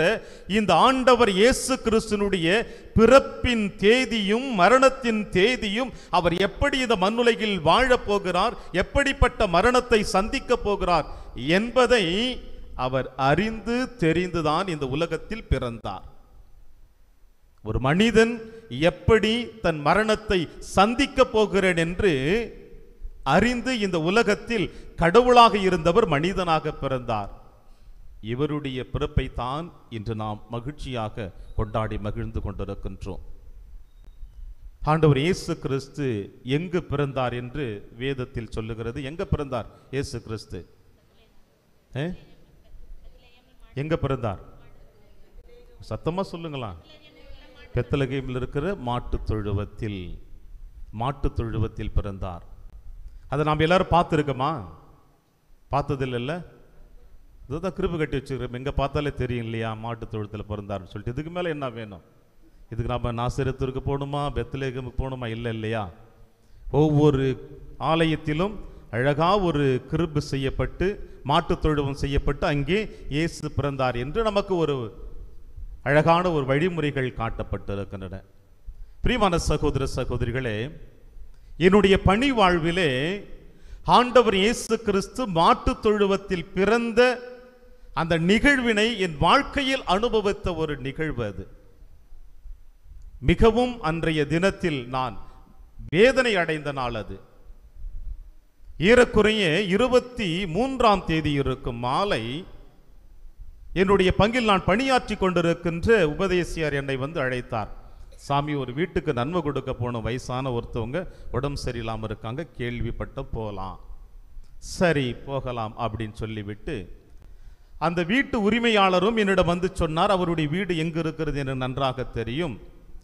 இந்த ஆண்டவர் இயேசு கிறிஸ்துனுடைய பிறப்பின் தேதியும் மரணத்தின் தேதியும், அவர் எப்படி இந்த மண்ணுலகில் வாழப் போகிறார், எப்படிப்பட்ட மரணத்தை சந்திக்க போகிறார் என்பதை அவர் அறிந்து தெரிந்துதான் இந்த உலகத்தில் பிறந்தார். ஒரு மனிதன் எப்படி தன் மரணத்தை சந்திக்க போகிறேன் என்று அறிந்து இந்த உலகத்தில் கடவுளாக இருந்தவர் மனிதனாக பிறந்தார். இவருடைய பிறப்பை தான் இன்று நாம் மகிழ்ச்சியாக கொண்டாடி மகிழ்ந்து கொண்டிருக்கின்றோம். ஆண்டவர் இயேசு கிறிஸ்து எங்கு பிறந்தார் என்று வேதத்தில் சொல்லுகிறது. எங்க பிறந்தார் இயேசு கிறிஸ்து? எங்க பிறந்தார்? சத்தமா சொல்லுங்களா. பெத்லகேமில் இருக்கிற மாட்டுத் தொழுவத்தில் பிறந்தார். அதை நாம் எல்லாரும் பார்த்துருக்கோமா? பார்த்ததில்ல. இதுதான் கிருபை கட்டி வச்சுக்கிறோம். எங்கே பார்த்தாலே தெரியும் இல்லையா, மாட்டுத் தொழுவத்தில் பிறந்தார்னு சொல்லிட்டு. இதுக்கு மேலே என்ன வேணும்? இதுக்கு நம்ம நாசரேத்துக்கு போகணுமா, பெத்லகேமுக்கு போகணுமா? இல்லை இல்லையா. ஒவ்வொரு ஆலயத்திலும் அழகாக ஒரு கிருபை செய்யப்பட்டு, மாட்டுத் தொழுவம் செய்யப்பட்டு அங்கே இயேசு பிறந்தார் என்று நமக்கு ஒரு அழகான ஒரு வழிமுறைகள் காட்டப்பட்டிருக்கின்றன. பிரியமான சகோதர சகோதரிகளே, என்னுடைய பணி வாழ்விலே ஆண்டவர் இயேசு கிறிஸ்து மாட்டுத் தொழுவத்தில் பிறந்த அந்த நிகழ்வினை என் வாழ்க்கையில் அனுபவித்த ஒரு நிகழ்வு அது. மிகவும் அன்றைய தினத்தில் நான் வேதனை அடைந்த நாள் அது. ஏறக்குறைய 23ஆம் தேதி இருக்கும் மாலை என்னுடைய பங்கில் நான் பணியாற்றி கொண்டிருக்கின்ற உபதேசியார் என்னை வந்து அழைத்தார். சாமி, ஒரு வீட்டுக்கு நன்மை கொடுக்க போனோம், வயசான ஒருத்தவங்க உடம்பு சரியில்லாமல் இருக்காங்க, கேள்விப்பட்ட போகலாம். சரி போகலாம் அப்படின்னு சொல்லிவிட்டு அந்த வீட்டு உரிமையாளரும் என்னிடம் வந்து சொன்னார். அவருடைய வீடு எங்கு இருக்கிறது என்று நன்றாக தெரியும்.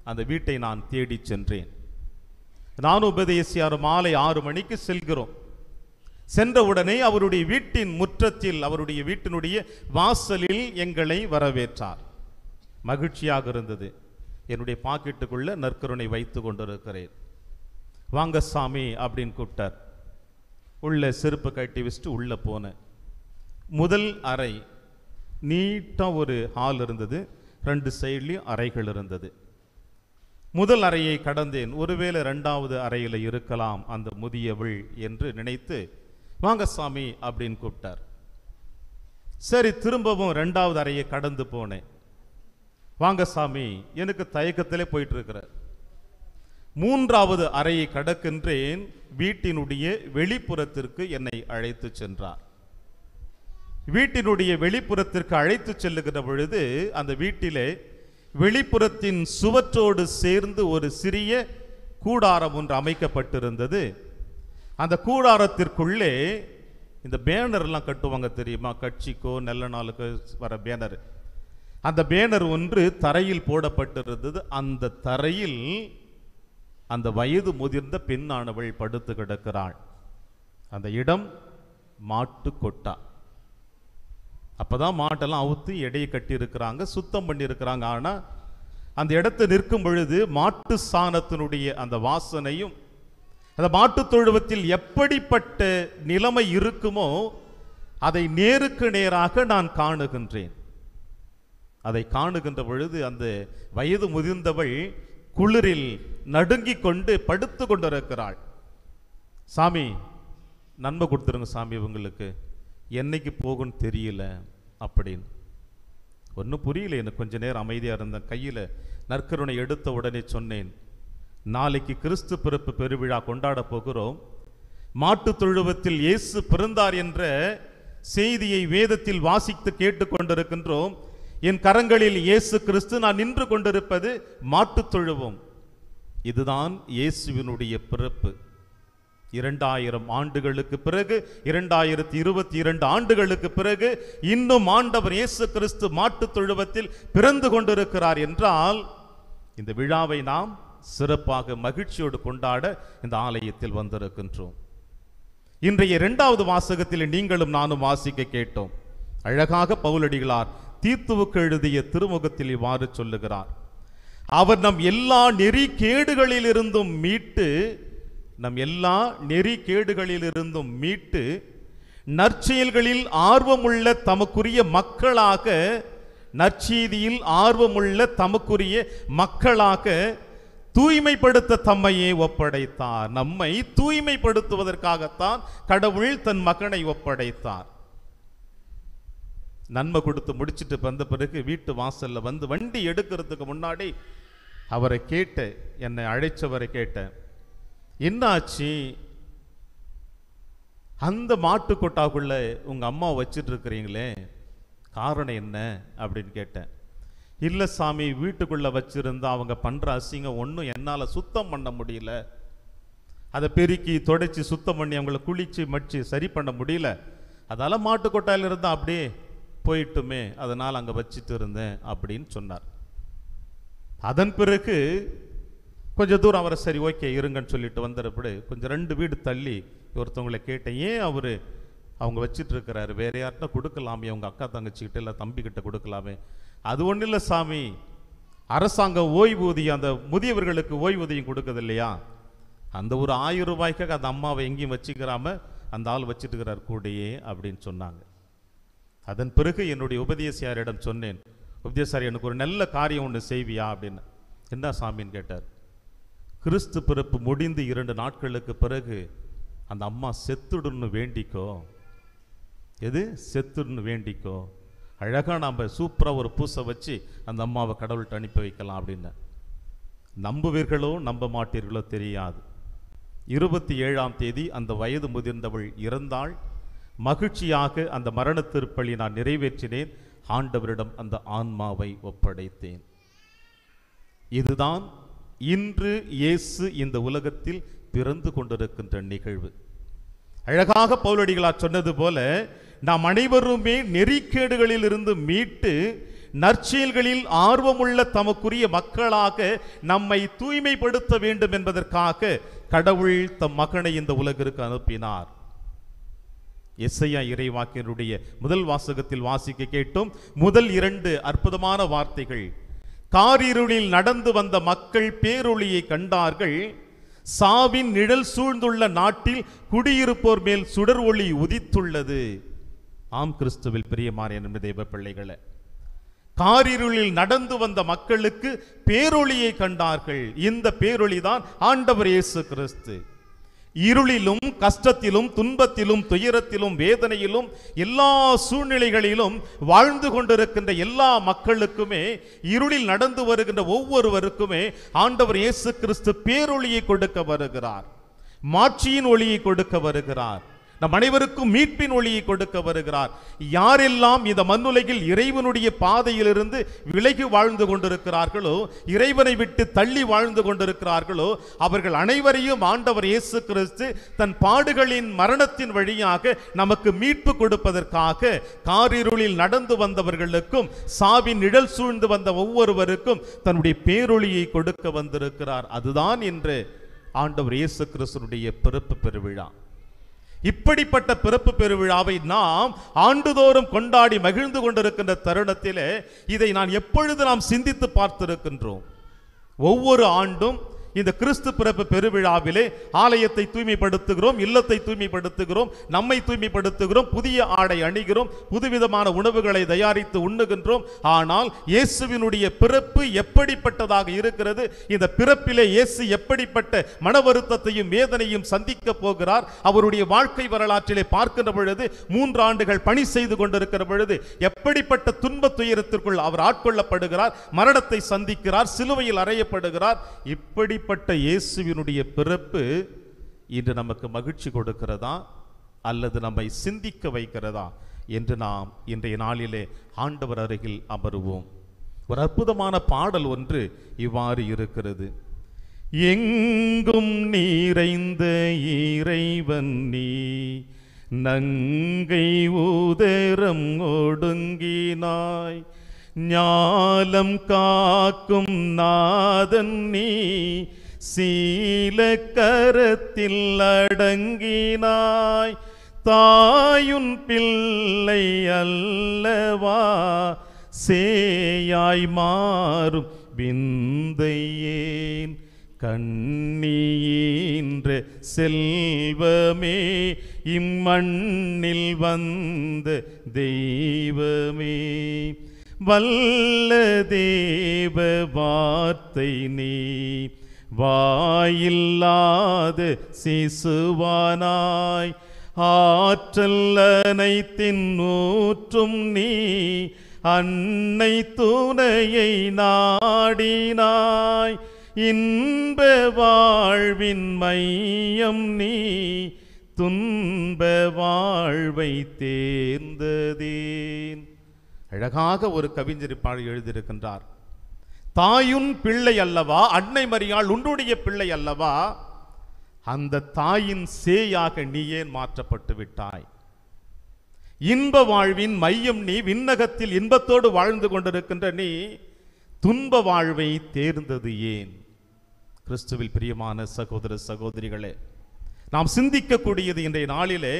அந்த வீட்டை நான் தேடி சென்றேன். நான் உபதேசியார் மாலை 6 மணிக்கு செல்கிறோம். சென்றவுடனே அவருடைய வீட்டின் முற்றத்தில், அவருடைய வீட்டினுடைய வாசலில் எங்களை வரவேற்றார். மகிழ்ச்சியாக இருந்தது. என்னுடைய பாக்கெட்டுக்குள்ள நற்கருணை வைத்து கொண்டிருக்கிறேன். வாங்க சாமி அப்படின்னு கூப்பிட்டார். உள்ள செருப்பு கட்டி வச்சுட்டு உள்ள போனேன். முதல் அறை நீட்டாக ஒரு ஹால் இருந்தது, 2 சைட்லையும் அறைகள் இருந்தது. முதல் அறையை கடந்தேன். ஒருவேளை 2வது அறையில் இருக்கலாம் அந்த முதியவள் என்று நினைத்து, வாங்க சாமி அப்படின்னு கூப்பிட்டார். சரி, திரும்பவும் 2வது அறையை கடந்து போனேன். வாங்க சாமி, எனக்கு தயக்கத்திலே போயிட்டு இருக்கிற. 3வது அறையை கடக்கின்றேன். வீட்டினுடைய வெளிப்புறத்திற்கு என்னை அழைத்து சென்றார். வீட்டினுடைய வெளிப்புறத்திற்கு அழைத்து செல்லுகிற பொழுது அந்த வீட்டிலே வெளிப்புறத்தின் சுவற்றோடு சேர்ந்து ஒரு சிறிய கூடாரம் ஒன்று அமைக்கப்பட்டிருந்தது. அந்த கூடாரத்திற்குள்ளே இந்த பேனர்லாம் கட்டுவாங்க தெரியுமா, கட்சிக்கோ நல்ல நாளுக்கோ வர பேனர். அந்த பேனர் ஒன்று தரையில் போடப்பட்டிருந்தது. அந்த தரையில் அந்த வயது முதிர்ந்த பெண்ணானவள் படுத்து கிடக்கிறாள். அந்த இடம் மாட்டு கொட்டா. அப்பதான் மாட்டெல்லாம் அவுத்து எடையை கட்டி இருக்கிறாங்க, சுத்தம் பண்ணி இருக்கிறாங்க. ஆனா அந்த இடத்தை நிற்கும் பொழுது மாட்டு சாணத்தினுடைய அந்த வாசனையும், அந்த மாட்டு தொழுவத்தில் எப்படிப்பட்ட நிலைமை இருக்குமோ அதை நேருக்கு நேராக நான் காணுகின்றேன். அதை காணுகின்ற பொழுது அந்த வயது முதிர்ந்தவள் குளிரில் நடுங்கிக் கொண்டு படுத்து கொண்டிருக்கிறாள். சாமி நன்மை கொடுத்துருங்க சாமி, இவங்களுக்கு என்னைக்கு போகும்னு தெரியல அப்படின்னு. ஒன்றும் புரியல எனக்கு. கொஞ்ச நேரம் அமைதியாக இருந்தேன். கையில் நற்கருணை எடுத்த உடனே சொன்னேன், நாளைக்கு கிறிஸ்து பிறப்பு பெருவிழா கொண்டாட போகிறோம். மாட்டு தொழுவத்தில் இயேசு பிறந்தார் என்ற செய்தியை வேதத்தில் வாசித்து கேட்டுக்கொண்டிருக்கின்றோம். என் கரங்களில் இயேசு கிறிஸ்து, நான் நின்று கொண்டிருப்பது மாட்டு தொழுவம். இதுதான் இயேசுவினுடைய பிறப்பு. 2000 ஆண்டுகளுக்கு பிறகு, 2022 ஆண்டுகளுக்கு பிறகு இன்னும் ஆண்டவர் இயேசு கிறிஸ்து மாட்டு தொழுவத்தில் பிறந்து கொண்டிருக்கிறார் என்றால், இந்த விழாவை நாம் சிறப்பாக மகிழ்ச்சியோடு கொண்டாட இந்த ஆலயத்தில் வந்திருக்கின்றோம். இன்றைய 2வது வாசகத்தில் நீங்களும் நானும் வாசிக்க கேட்டோம். அழகாக பவுலடிகளார் தீத்துவுக்கு எழுதிய திருமுகத்தில் இவ்வாறு சொல்லுகிறார், அவர் நம் எல்லா நெறி கேடுகளிலிருந்தும் மீட்டு நற்செயல்களில் ஆர்வமுள்ள தமக்குரிய மக்களாக, நற்செய்தியில் ஆர்வமுள்ள தமக்குரிய மக்களாக தூய்மைப்படுத்த தம்மையே ஒப்படைத்தார். நம்மை தூய்மைப்படுத்துவதற்காகத்தான் கடவுள் தன் மகனை ஒப்படைத்தார். நன்மை கொடுத்து முடிச்சுட்டு வந்த பிறகு வீட்டு வாசல்ல வந்து வண்டி எடுக்கிறதுக்கு முன்னாடி அவரை கேட்டேன், என்னை அழைச்சவரை கேட்டேன், என்னாச்சு, அந்த மாட்டு கொட்டாக்குள்ள உங்க அம்மா வச்சிட்டு இருக்கிறீங்களே, காரணம் என்ன அப்படின்னு கேட்டேன். இல்லை சாமி, வீட்டுக்குள்ள வச்சிருந்தா அவங்க பண்ற அசிங்கம் ஒன்றும் என்னால் சுத்தம் பண்ண முடியல, அதை பெருக்கி தொடச்சி சுத்தம் பண்ணி அவங்கள குளிச்சு மடிச்சு சரி பண்ண முடியல, அதால மாட்டு கொட்டாயில் இருந்தால் அப்படியே போயிட்டுமே, அதனால் அங்கே வச்சுட்டு இருந்தேன் அப்படின்னு சொன்னார். அதன் பிறகு கொஞ்சம் தூரம் அவரை சரி ஓகே இருங்கன்னு சொல்லிட்டு வந்துடுறப்படி கொஞ்சம் 2 வீடு தள்ளி ஒருத்தவங்களை கேட்டேன், ஏன் அவங்க வச்சிட்டு இருக்கிறாரு, வேற யார்கிட்ட கொடுக்கலாமே, அவங்க அக்கா தங்கச்சிக்கிட்ட இல்லை தம்பிக்கிட்ட கொடுக்கலாமே. அது ஒன்றும் இல்லை சாமி, அரசாங்கம் ஓய்வூதியம், அந்த முதியவர்களுக்கு ஓய்வூதியம் கொடுக்குது இல்லையா, அந்த ஒரு 1000 ரூபாய்க்காக அந்த அம்மாவை எங்கேயும் வச்சுக்கிறாம அந்த ஆள் வச்சுட்டு இருக்கிறார் கூடையே அப்படின்னு சொன்னாங்க. அதன் பிறகு என்னுடைய உபதேசியாரிடம் சொன்னேன், உபதேசாரி எனக்கு ஒரு நல்ல காரியம் ஒன்று செய்வியா அப்படின்னு. என்ன சாமின்னு கேட்டார். கிறிஸ்து பிறப்பு முடிந்து 2 நாட்களுக்கு பிறகு அந்த அம்மா செத்துடுன்னு வேண்டிக்கோ, எது செத்துடுன்னு வேண்டிக்கோ, அழகாக நாம் சூப்பராக ஒரு பூசை வச்சு அந்த அம்மாவை கடவுள்கிட்ட அனுப்பி வைக்கலாம் அப்படின்னு. நம்புவீர்களோ நம்ப மாட்டீர்களோ தெரியாது, 27ஆம் தேதி அந்த வயது முதிர்ந்தவள் இறந்தாள். மகிழ்ச்சியாக அந்த மரண திருப்பலி நான் நிறைவேற்றினேன். ஆண்டவரிடம் அந்த ஆன்மாவை ஒப்படைத்தேன். இதுதான் இன்று இயேசு இந்த உலகத்தில் பிறந்து கொண்டிருக்கின்ற நிகழ்வு. அழகாக பவுலடிகளார் சொன்னது போல, நாம் அனைவருமே நெறிக்கேடுகளில் இருந்து மீட்டு நற்செயல்களில் ஆர்வமுள்ள தமக்குரிய மக்களாக நம்மை தூய்மைப்படுத்த வேண்டும் என்பதற்காக கடவுள் தம் மகனை இந்த உலகிற்கு அனுப்பினார். எசையா இறைவாக்கினருடைய முதல் வாசகத்தில் வாசிக்க கேட்டோம். முதல் 2 அற்புதமான வார்த்தைகள், காரிருளில் நடந்து வந்த மக்கள் பேரொளியை கண்டார்கள், சாவின் நிழல் சூழ்ந்துள்ள நாட்டில் குடியிருப்போர் மேல் சுடர் ஒளி உதித்துள்ளது. ஆம் கிறிஸ்துவில் பிரியமான என் தேவ பிள்ளைகளே, காரிருளில் நடந்து வந்த மக்களுக்கு பேரொளியை கண்டார்கள். இந்த பேரொளிதான் ஆண்டவர் இயேசு கிறிஸ்து. இருளிலும் கஷ்டத்திலும் துன்பத்திலும் துயரத்திலும் வேதனையிலும் எல்லா சூழ்நிலைகளிலும் வாழ்ந்து கொண்டிருக்கின்ற எல்லா மக்களுக்குமே, இருளில் நடந்து வருகின்ற ஒவ்வொருவருக்குமே ஆண்டவர் இயேசு கிறிஸ்து பேரொளியை கொடுக்க வருகிறார், மாட்சியின் ஒளியை கொடுக்க வருகிறார், நம் அனைவருக்கும் மீட்பின் ஒளியை கொடுக்க வருகிறார். யாரெல்லாம் இந்த மண்ணுலகில் இறைவனுடைய பாதையிலிருந்து விலகி வாழ்ந்து கொண்டிருக்கிறார்களோ, இறைவனை விட்டு தள்ளி வாழ்ந்து கொண்டிருக்கிறார்களோ, அவர்கள் அனைவரையும் ஆண்டவர் இயேசு கிறிஸ்து தன் பாடுகளின் மரணத்தின் வழியாக நமக்கு மீட்பு கொடுப்பதற்காக காரிருளில் நடந்து வந்தவர்களுக்கும் சாவின் நிழல் சூழ்ந்து வந்த ஒவ்வொருவருக்கும் தன்னுடைய பேரொளியை கொடுக்க வந்திருக்கிறார். அதுதான் இன்று ஆண்டவர் இயேசு கிறிஸ்துனுடைய பிறப்பு பெருவிழா. இப்படிப்பட்ட பிறப்பு பெருவிழாவை நாம் ஆண்டுதோறும் கொண்டாடி மகிழ்ந்து கொண்டிருக்கின்ற தருணத்திலே இதை நான் எப்பொழுது நாம் சிந்தித்து பார்த்திருக்கின்றோம். ஒவ்வொரு ஆண்டும் இந்த கிறிஸ்து பிறப்பு பெருவிழாவிலே ஆலயத்தை தூய்மைப்படுத்துகிறோம், இல்லத்தை தூய்மைப்படுத்துகிறோம், நம்மை தூய்மைப்படுத்துகிறோம், புதிய ஆடை அணிகிறோம், புதுவிதமான உணவுகளை தயாரித்து உண்ணுகின்றோம். ஆனால் இயேசுவினுடைய பிறப்பு எப்படிப்பட்டதாக இருக்கிறது? இந்த பிறப்பிலே இயேசு எப்படிப்பட்ட மன வருத்தத்தையும் வேதனையும் சந்திக்க போகிறார்? அவருடைய வாழ்க்கை வரலாற்றிலே பார்க்கின்ற பொழுது 3 ஆண்டுகள் பணி செய்து கொண்டிருக்கிற பொழுது எப்படிப்பட்ட துன்ப துயரத்திற்குள் அவர் ஆட்கொள்ளப்படுகிறார், மரணத்தை சந்திக்கிறார், சிலுவையில் அறையப்படுகிறார். இப்படிப்பட்ட இயேசுவினுடைய பிறப்பு இன்று நமக்கு மகிழ்ச்சி கொடுக்கிறதா அல்லது நம்மை சிந்திக்க வைக்கிறதா என்று நாம் இன்றைய நாளிலே ஆண்டவர் அருகில் அமருவோம். ஒரு அற்புதமான பாடல் ஒன்று இவ்வாறு இருக்கிறது. எங்கும் நிறைந்த இறைவன் நீ, நங்கை உதரம் ஒடுங்கினாய், ஞாலம் காக்கும் நாதன் நீ, சீல கரத்தில் அடங்கினாய், தாயுன் பிள்ளை அல்லவா, சேயாய் மாறும் விந்தையேன், கண்ணீன்ற செல்வமே, இம்மண்ணில் வந்த தெய்வமே, வல்ல தேவ வார்த்தை நீ, வாயில்லாத சிசுவானாய், ஆற்றல் அனைத்தின் ஊற்றும் நீ, அன்னை துணையை நாடினாய், இன்ப வாழ்வின் மையம் நீ, துன்ப வாழ்வை தேர்ந்ததேன். அழகாக ஒரு கவிஞர் பாடி எழுதியிருக்கின்றார். தாயுன் பிள்ளை அல்லவா, அன்னை மரியாள் உன்னுடைய பிள்ளை அல்லவா, அந்த தாயின் சேயாக நீ ஏன் மாற்றப்பட்டு விட்டாய்? இன்ப வாழ்வின் மையம் நீ, விண்ணகத்தில் இன்பத்தோடு வாழ்ந்து கொண்டிருக்கின்ற நீ, துன்ப வாழ்வை தேர்ந்தது ஏன்? கிறிஸ்துவில் பிரியமான சகோதர சகோதரிகளே, நாம் சிந்திக்கக்கூடியது இன்றைய நாளிலே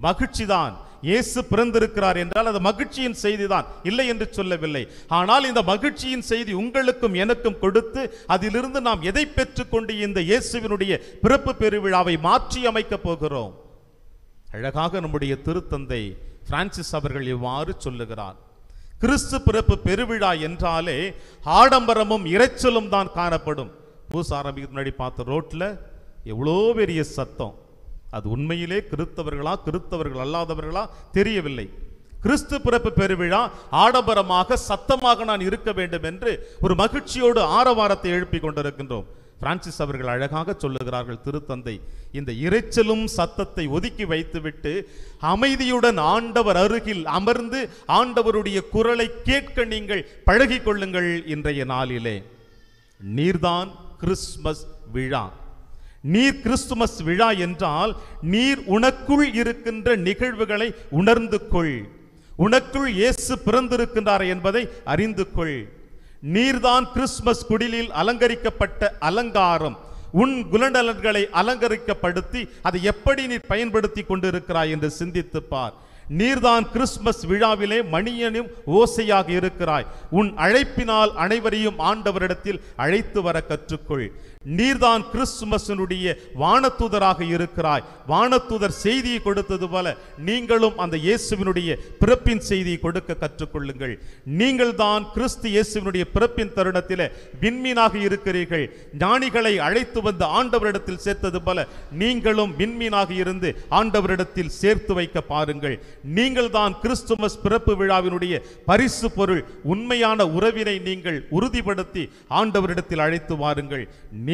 மகிழ்ச்சிதான். இயேசு பிறந்திருக்கிறார் என்றால் அது மகிழ்ச்சியின் செய்திதான், இல்லை என்று சொல்லவில்லை. ஆனால் இந்த மகிழ்ச்சியின் செய்தி உங்களுக்கும் எனக்கும் கொடுத்து அதிலிருந்து நாம் எதை பெற்றுக்கொண்டு இந்த இயேசுவினுடைய பிறப்பு பெருவிழாவை மாற்றி அமைக்கப் போகிறோம்? அழகாக நம்முடைய திருத்தந்தை பிரான்சிஸ் அவர்கள் இவ்வாறு சொல்லுகிறார். கிறிஸ்து பிறப்பு பெருவிழா என்றாலே ஆடம்பரமும் இரைச்சலும் தான் காணப்படும். பூச ஆரம்பிக்கு முன்னாடி பார்த்த ரோட்ல எவ்வளோ பெரிய சத்தம். அது உண்மையிலே கிறிஸ்தவர்களா கிறிஸ்தவர்கள் அல்லாதவர்களா தெரியவில்லை. கிறிஸ்து பிறப்பு பெருவிழா ஆடம்பரமாக சத்தமாக நான் இருக்க வேண்டும் என்று ஒரு மகிழ்ச்சியோடு ஆரவாரத்தை எழுப்பி கொண்டிருக்கின்றோம். பிரான்சிஸ் அவர்கள் அழகாக சொல்லுகிறார்கள், திருத்தந்தை, இந்த இரைச்சலும் சத்தத்தை ஒதுக்கி வைத்துவிட்டு அமைதியுடன் ஆண்டவர் அருகில் அமர்ந்து ஆண்டவருடைய குரலை கேட்க நீங்கள் பழகி கொள்ளுங்கள். இன்றைய நாளிலே நீர்தான் கிறிஸ்துமஸ் விழா. நீர் கிறிஸ்துமஸ் விழா என்றால் நீர் உனக்குள் இருக்கின்ற நிகழ்வுகளை உணர்ந்து கொள். உனக்குள் இயேசு பிறந்திருக்கின்றார் என்பதை அறிந்து கொள். நீர்தான் கிறிஸ்துமஸ் குடிலில் அலங்கரிக்கப்பட்ட அலங்காரம். உன் குலநலன்களை அலங்கரிக்கப்படுத்தி அதை எப்படி நீர் பயன்படுத்தி கொண்டிருக்கிறாய் என்று சிந்தித்துப்பார். நீர்தான் கிறிஸ்துமஸ் விழாவிலே மணியனும் ஓசையாக இருக்கிறாய். உன் அழைப்பினால் அனைவரையும் ஆண்டவரிடத்தில் அழைத்து வர கற்றுக்கொள். நீர்தான் கிறிஸ்துமஸினுடைய வானதூதராக இருக்கிறாய். வானதூதர் செய்தியை கொடுத்தது போல நீங்களும் அந்த இயேசுவினுடைய பிறப்பின் செய்தியை கொடுக்க கற்றுக்கொள்ளுங்கள். நீங்கள் தான் கிறிஸ்து இயேசுவினுடைய பிறப்பின் தருணத்தில் விண்மீனாக இருக்கிறீர்கள். ஞானிகளை அழைத்து வந்து ஆண்டவரிடத்தில் சேர்த்தது போல நீங்களும் விண்மீனாக இருந்து ஆண்டவரிடத்தில் சேர்த்து வைக்க பாருங்கள். நீங்கள் தான் கிறிஸ்துமஸ் பிறப்பு விழாவினுடைய பரிசு பொருள். உண்மையான உறவினை நீங்கள் உறுதிப்படுத்தி ஆண்டவரிடத்தில் அழைத்து வாருங்கள்.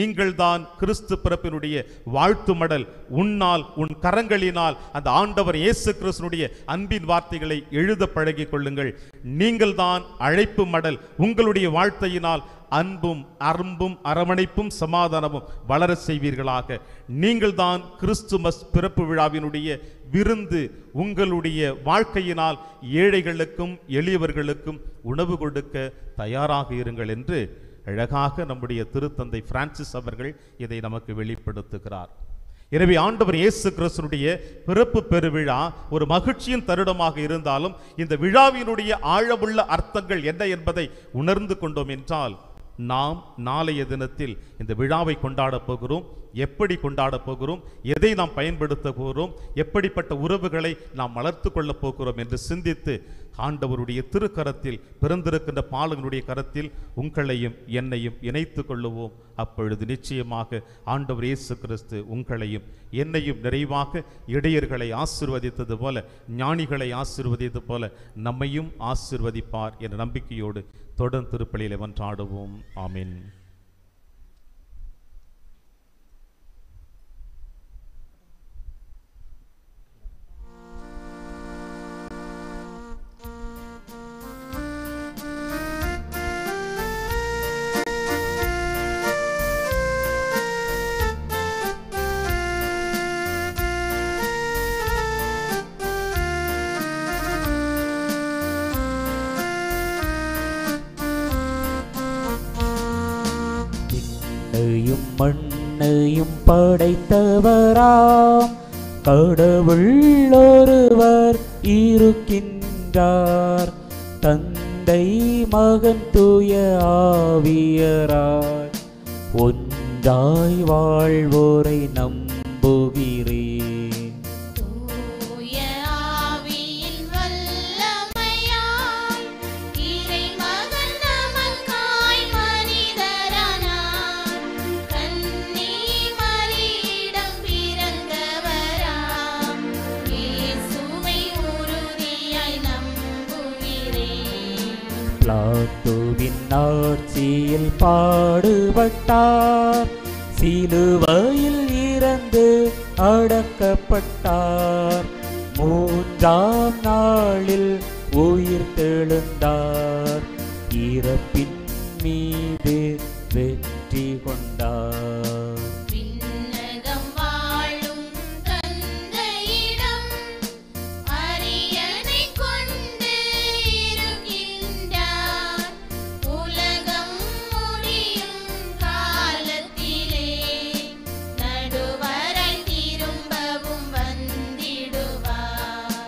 நீங்கள் தான் கிறிஸ்து பிறப்பினுடைய வாழ்த்து மடல். உன்னால் உன் கரங்களினால் அந்த ஆண்டவர் இயேசு கிறிஸ்துனுடைய அன்பின் வார்த்தைகளை எழுத பழகிக் கொள்ளுங்கள். நீங்கள் தான் அழைப்பு மடல். உங்களுடைய வாழ்த்தையினால் அன்பும் அரும்பும் அரவணைப்பும் சமாதானமும் வளர செய்வீர்களாக. நீங்கள் தான் கிறிஸ்துமஸ் பிறப்பு விழாவினுடைய விருந்து. உங்களுடைய வாழ்க்கையினால் ஏழைகளுக்கும் எளியவர்களுக்கும் உணவு கொடுக்க தயாராக இருங்கள் என்று அழகாக நம்முடைய திருத்தந்தை பிரான்சிஸ் அவர்கள் இதை நமக்கு வெளிப்படுத்துகிறார். எனவே ஆண்டவர் இயேசு கிறிஸ்துனுடைய பிறப்பு பெருவிழா ஒரு மகிழ்ச்சியின் தருணமாக இருந்தாலும் இந்த விழாவினுடைய ஆழமுள்ள அர்த்தங்கள் என்ன என்பதை உணர்ந்து கொண்டோம் என்றால் நாம் நாளைய தினத்தில் இந்த விழாவை கொண்டாடப் போகிறோம், எப்படி கொண்டாடப் போகிறோம், எதை நாம் பயன்படுத்த போகிறோம், எப்படிப்பட்ட உறவுகளை நாம் வளர்த்து கொள்ளப் போகிறோம் என்று சிந்தித்து ஆண்டவருடைய திருக்கரத்தில், பிறந்திருக்கின்ற பாலகனுடைய கரத்தில் உங்களையும் என்னையும் இணைத்து கொள்ளுவோம். அப்பொழுது நிச்சயமாக ஆண்டவர் இயேசு கிறிஸ்து உங்களையும் என்னையும் நிறைவாக இடையர்களை ஆசீர்வதித்தது போல, ஞானிகளை ஆசீர்வதித்தது போல நம்மையும் ஆசீர்வதிப்பார் என்ற நம்பிக்கையோடு தொடர்ந்து திருப்பலியிலே மன்றாடுவோம். ஆமென். விண்ணையும் மண்ணையும் படைத்தவராம் கடவுள் ஒருவர் இருக்கின்றார். தந்தை மகன் தூய ஆவியராய் ஒன்றாய் வாழ்வோரை நம்புகிறேன். தூய ஆவியின் வல்லமையால் இறைமகன் நமக்காய் மனிதரானார். கன்னி மரியிடம் பிறந்தவராம் இயேசுவை உறுதியாய் நம்புகிறேன். பிலாத்துவின் ஆட்சியில் பாடுபட்டார், சிலுவையில் இறந்து அடக்கப்பட்டார், மூன்றாம் நாளில் உயிர் தெழுந்தார், இறப்பின் மீது வெற்றி கொண்டார். விண்ணகம் வாழும் தந்தையிடம் அரியணை கொண்டு இருக்கின்றார். உலகம் முடியும் காலத்திலே நடுவராய் திரும்பவும் வந்திடுவார்.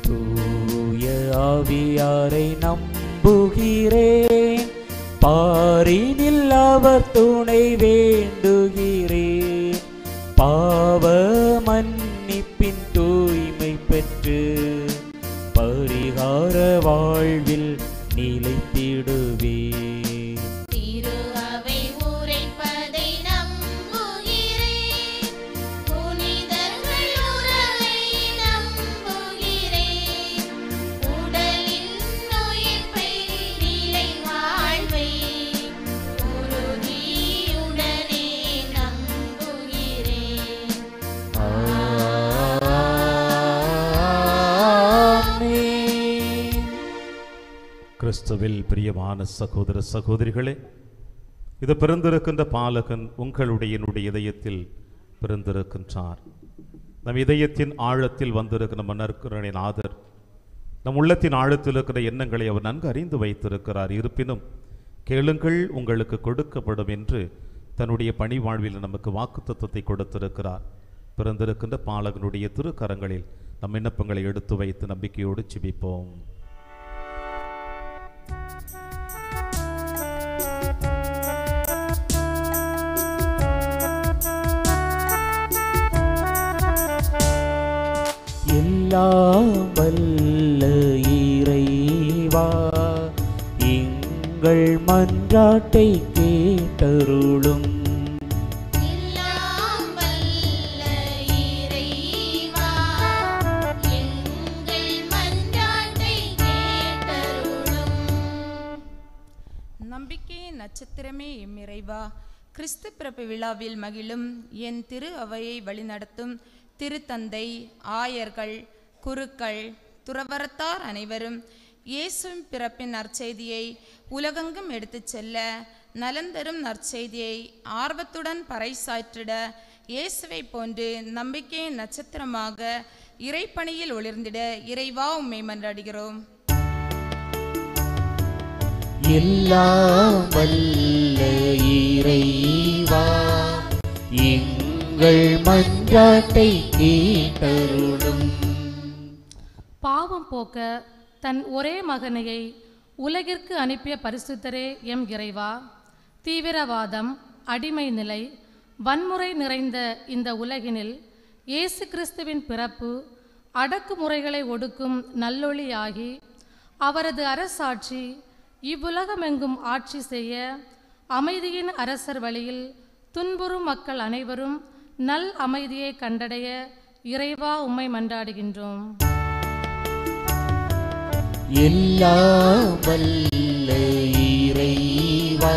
தூய ஆவியாரை நம்புகிறேன், பாரினில் அவர் துணை வேண்டுகிறேன். பாவ மன்னிப்பின் தூய்மை பெற்று பரிகார வாழ்வில் நிலைத்திடுவேன். திரு அவை உரைப்பதை நம்புகிறேன். புனிதர்கள் உறவை நம்புகிறேன். உடலின் உயிர்ப்பை நிலை வாழ்வை உறுதியுடனே நம்புகிறேன். ஆமென். கிறிஸ்துவில் பிரியமான சகோதர சகோதரிகளே, இது பிறந்திருக்கின்ற பாலகன் உங்களுடைய என்னுடைய இதயத்தில் பிறந்திருக்கின்றார். நம் இதயத்தின் ஆழத்தில் வந்திருக்கிற நம்ம நற்கருணை நாதர் நம் உள்ளத்தின் ஆழத்தில் இருக்கிற எண்ணங்களை அவர் நன்கு அறிந்து வைத்திருக்கிறார். இருப்பினும் கேளுங்கள் உங்களுக்கு கொடுக்கப்படும் என்று தன்னுடைய பணி வாழ்வில் நமக்கு வாக்குத்தத்தத்தை கொடுத்திருக்கிறார். பிறந்திருக்கின்ற பாலகனுடைய திருக்கரங்களில் நம் விண்ணப்பங்களை எடுத்து வைத்து நம்பிக்கையோடு ஜெபிப்போம். எல்லாம் வல்ல இறைவா, எங்கள் மன்றாட்டை கேட்டருளும். எல்லாம் வல்ல இறைவா, எங்கள் மன்றாட்டை கேட்டருளும். நம்பிக்கையின் நட்சத்திரமே எம் இறைவா, கிறிஸ்து பிறப்பு விழாவில் மகிழும் என் திரு அவையை வழிநடத்தும் திருத்தந்தை, ஆயர்கள், குருக்கள், துறவரத்தார் அனைவரும் இயேசுவின் பிறப்பின் நற்செய்தியை உலகெங்கும் எடுத்துச் செல்ல, நலந்தரும் நற்செய்தியை ஆர்வத்துடன் பறைசாற்றிட இயேசுவை போன்று நம்பிக்கையின் நட்சத்திரமாக இறைப்பணியில் ஒளிர்ந்திட இறைவா உம்மை மன்றாடுகிறோம். எல்லாம் வல்ல இறைவா, எங்கள் மன்றாட்டை கேட்டருளும். பாவம் போக்க தன் ஒரே மகனையை உலகிற்கு அனுப்பிய பரிசுத்தரே எம் இறைவா, தீவிரவாதம், அடிமை நிலை, வன்முறை நிறைந்த இந்த உலகினில் இயேசு கிறிஸ்துவின் பிறப்பு அடக்குமுறைகளை ஒடுக்கும் நல்லொளியாகி அவரது அரசாட்சி இவ்வுலகமெங்கும் ஆட்சி செய்ய அமைதியின் அரசர் வழியில் துன்புறும் மக்கள் அனைவரும் நல் அமைதியை கண்டடைய இறைவா உம்மை மன்றாடுகின்றோம். எல்லாம் வல்ல இறைவா,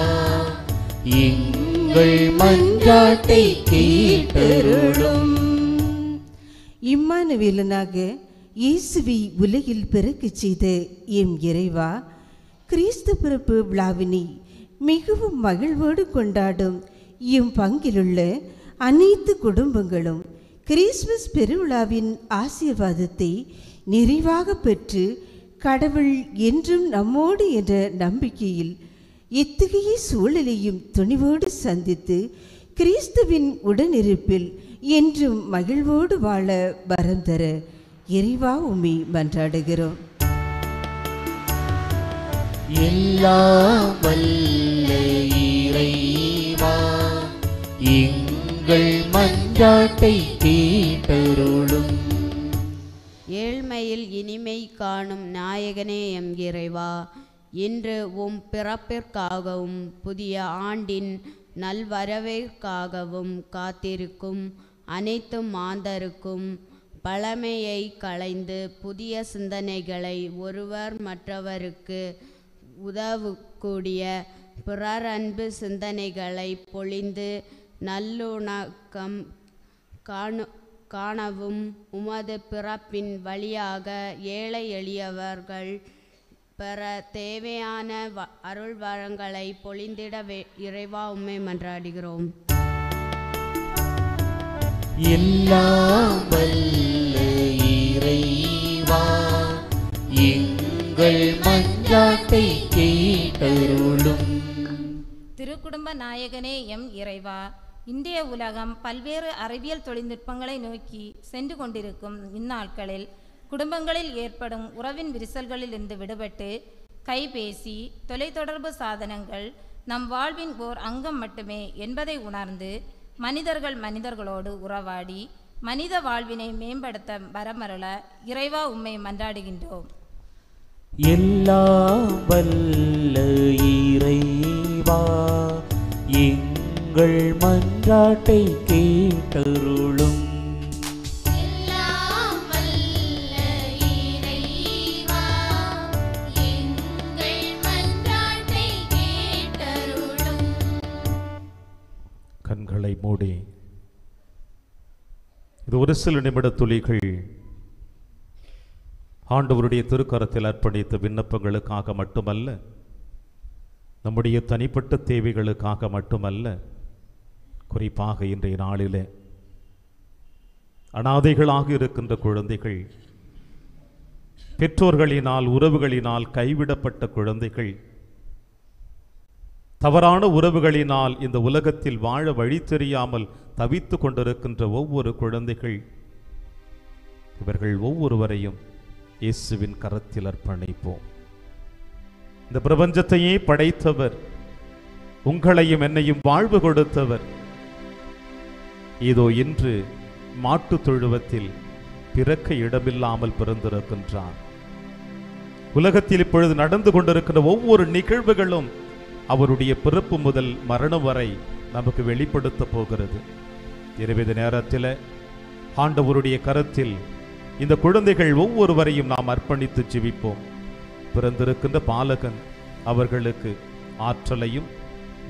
எங்கள் மன்றாட்டை கேட்டருளும். இம்மானுவேலனாக இயேசுவை உலகில் பிறக்கச் செய்த எம் இறைவா, கிறிஸ்து பிறப்பு விழாவினை மிகவும் மகிழ்வோடு கொண்டாடும் எம் பங்கிலுள்ள அனைத்து குடும்பங்களும் கிறிஸ்துமஸ் பெருவிழாவின் ஆசீர்வாதத்தை நிறைவாக பெற்று கடவுள் என்றும் நம்மோடு என்ற நம்பிக்கையில் எத்தகைய சூழலையும் துணிவோடு சந்தித்து கிறிஸ்துவின் உடனிருப்பில் என்றும் மகிழ்வோடு வாழ வரம் தர இறைவா உம்மை மன்றாடுகிறோம். எல்லாம் வல்ல இறைவா, எங்கள் மன்றாட்டை கேட்டருளும். ஏழ்மையில் இனிமை காணும் நாயகனே எம் இறைவா, இன்று உம் பிறப்பிற்காகவும் புதிய ஆண்டின் நல்வரவிற்காகவும் காத்திருக்கும் அனைத்து மாந்தருக்கும் பழமையை களைந்து புதிய சிந்தனைகளை ஒருவர் மற்றவருக்கு உதவக்கூடிய பிறர் அன்பு சிந்தனைகளை பொழிந்து நல்லுணக்கம் காணவும் உமது பிறப்பின் வழியாக ஏழை எளியவர்கள் பெற தேவையான அருள் வரங்களை பொழிந்திட இறைவா உம்மை மன்றாடுகிறோம். எல்லாம் வல்ல இறைவா, எங்கள் மன்றாட்டை கேட்டருளும். திருக்குடும்ப நாயகனே எம் இறைவா, இன்றைய உலகம் பல்வேறு அறிவியல் தொழில்நுட்பங்களை நோக்கி சென்று கொண்டிருக்கும் இந்நாட்களில் குடும்பங்களில் ஏற்படும் உறவின் விரிசல்களிலிருந்து விடுபட்டு கைபேசி, தொலைத்தொடர்பு சாதனங்கள் நம் வாழ்வின் ஓர் அங்கம் மட்டுமே என்பதை உணர்ந்து மனிதர்களோடு உறவாடி மனித வாழ்வினை மேம்படுத்த வரமருள இறைவா உம்மை மன்றாடுகின்றோம். எல்லாம் வல்ல இறைவா, எங்கள் மன்றாட்டை கேட்டருளும். எல்லாம் வல்ல இறைவா, எங்கள் மன்றாட்டை கேட்டருளும். கண்களை மூடி இது ஒரு சில நிமிட துளிகள் ஆண்டவருடைய திருக்கரத்தில் அர்ப்பணித்த விண்ணப்பங்களுக்காக மட்டுமல்ல, நம்முடைய தனிப்பட்ட தேவைகளுக்காக மட்டுமல்ல, குறிப்பாக இன்றைய நாளிலே அனாதைகளாக இருக்கின்ற குழந்தைகள், பெற்றோர்களினால் உறவுகளினால் கைவிடப்பட்ட குழந்தைகள், தவறான உறவுகளினால் இந்த உலகத்தில் வாழ வழி தெரியாமல் தவித்து கொண்டிருக்கின்ற ஒவ்வொரு குழந்தைகள், இவர்கள் ஒவ்வொருவரையும் இயேசுவின் கரத்தில் அர்ப்பணிப்போம். இந்த பிரபஞ்சத்தையே படைத்தவர், உங்களையும் என்னையும் வாழ்வு கொடுத்தவர், இதோ இன்று மாட்டு தொழுவத்தில் பிறக்க இடமில்லாமல் பிறந்திருக்கின்றார். உலகத்தில் இப்பொழுது நடந்து கொண்டிருக்கின்ற ஒவ்வொரு நிகழ்வுகளும் அவருடைய பிறப்பு முதல் மரணம் வரை நமக்கு வெளிப்படுத்த போகிறது. எனவே இந்த நேரத்தில் ஆண்டவருடைய கரத்தில் இந்த குழந்தைகள் ஒவ்வொருவரையும் நாம் அர்ப்பணித்து ஜெபிப்போம். பிறந்திருக்கின்ற பாலகன் அவர்களுக்கு ஆற்றலையும்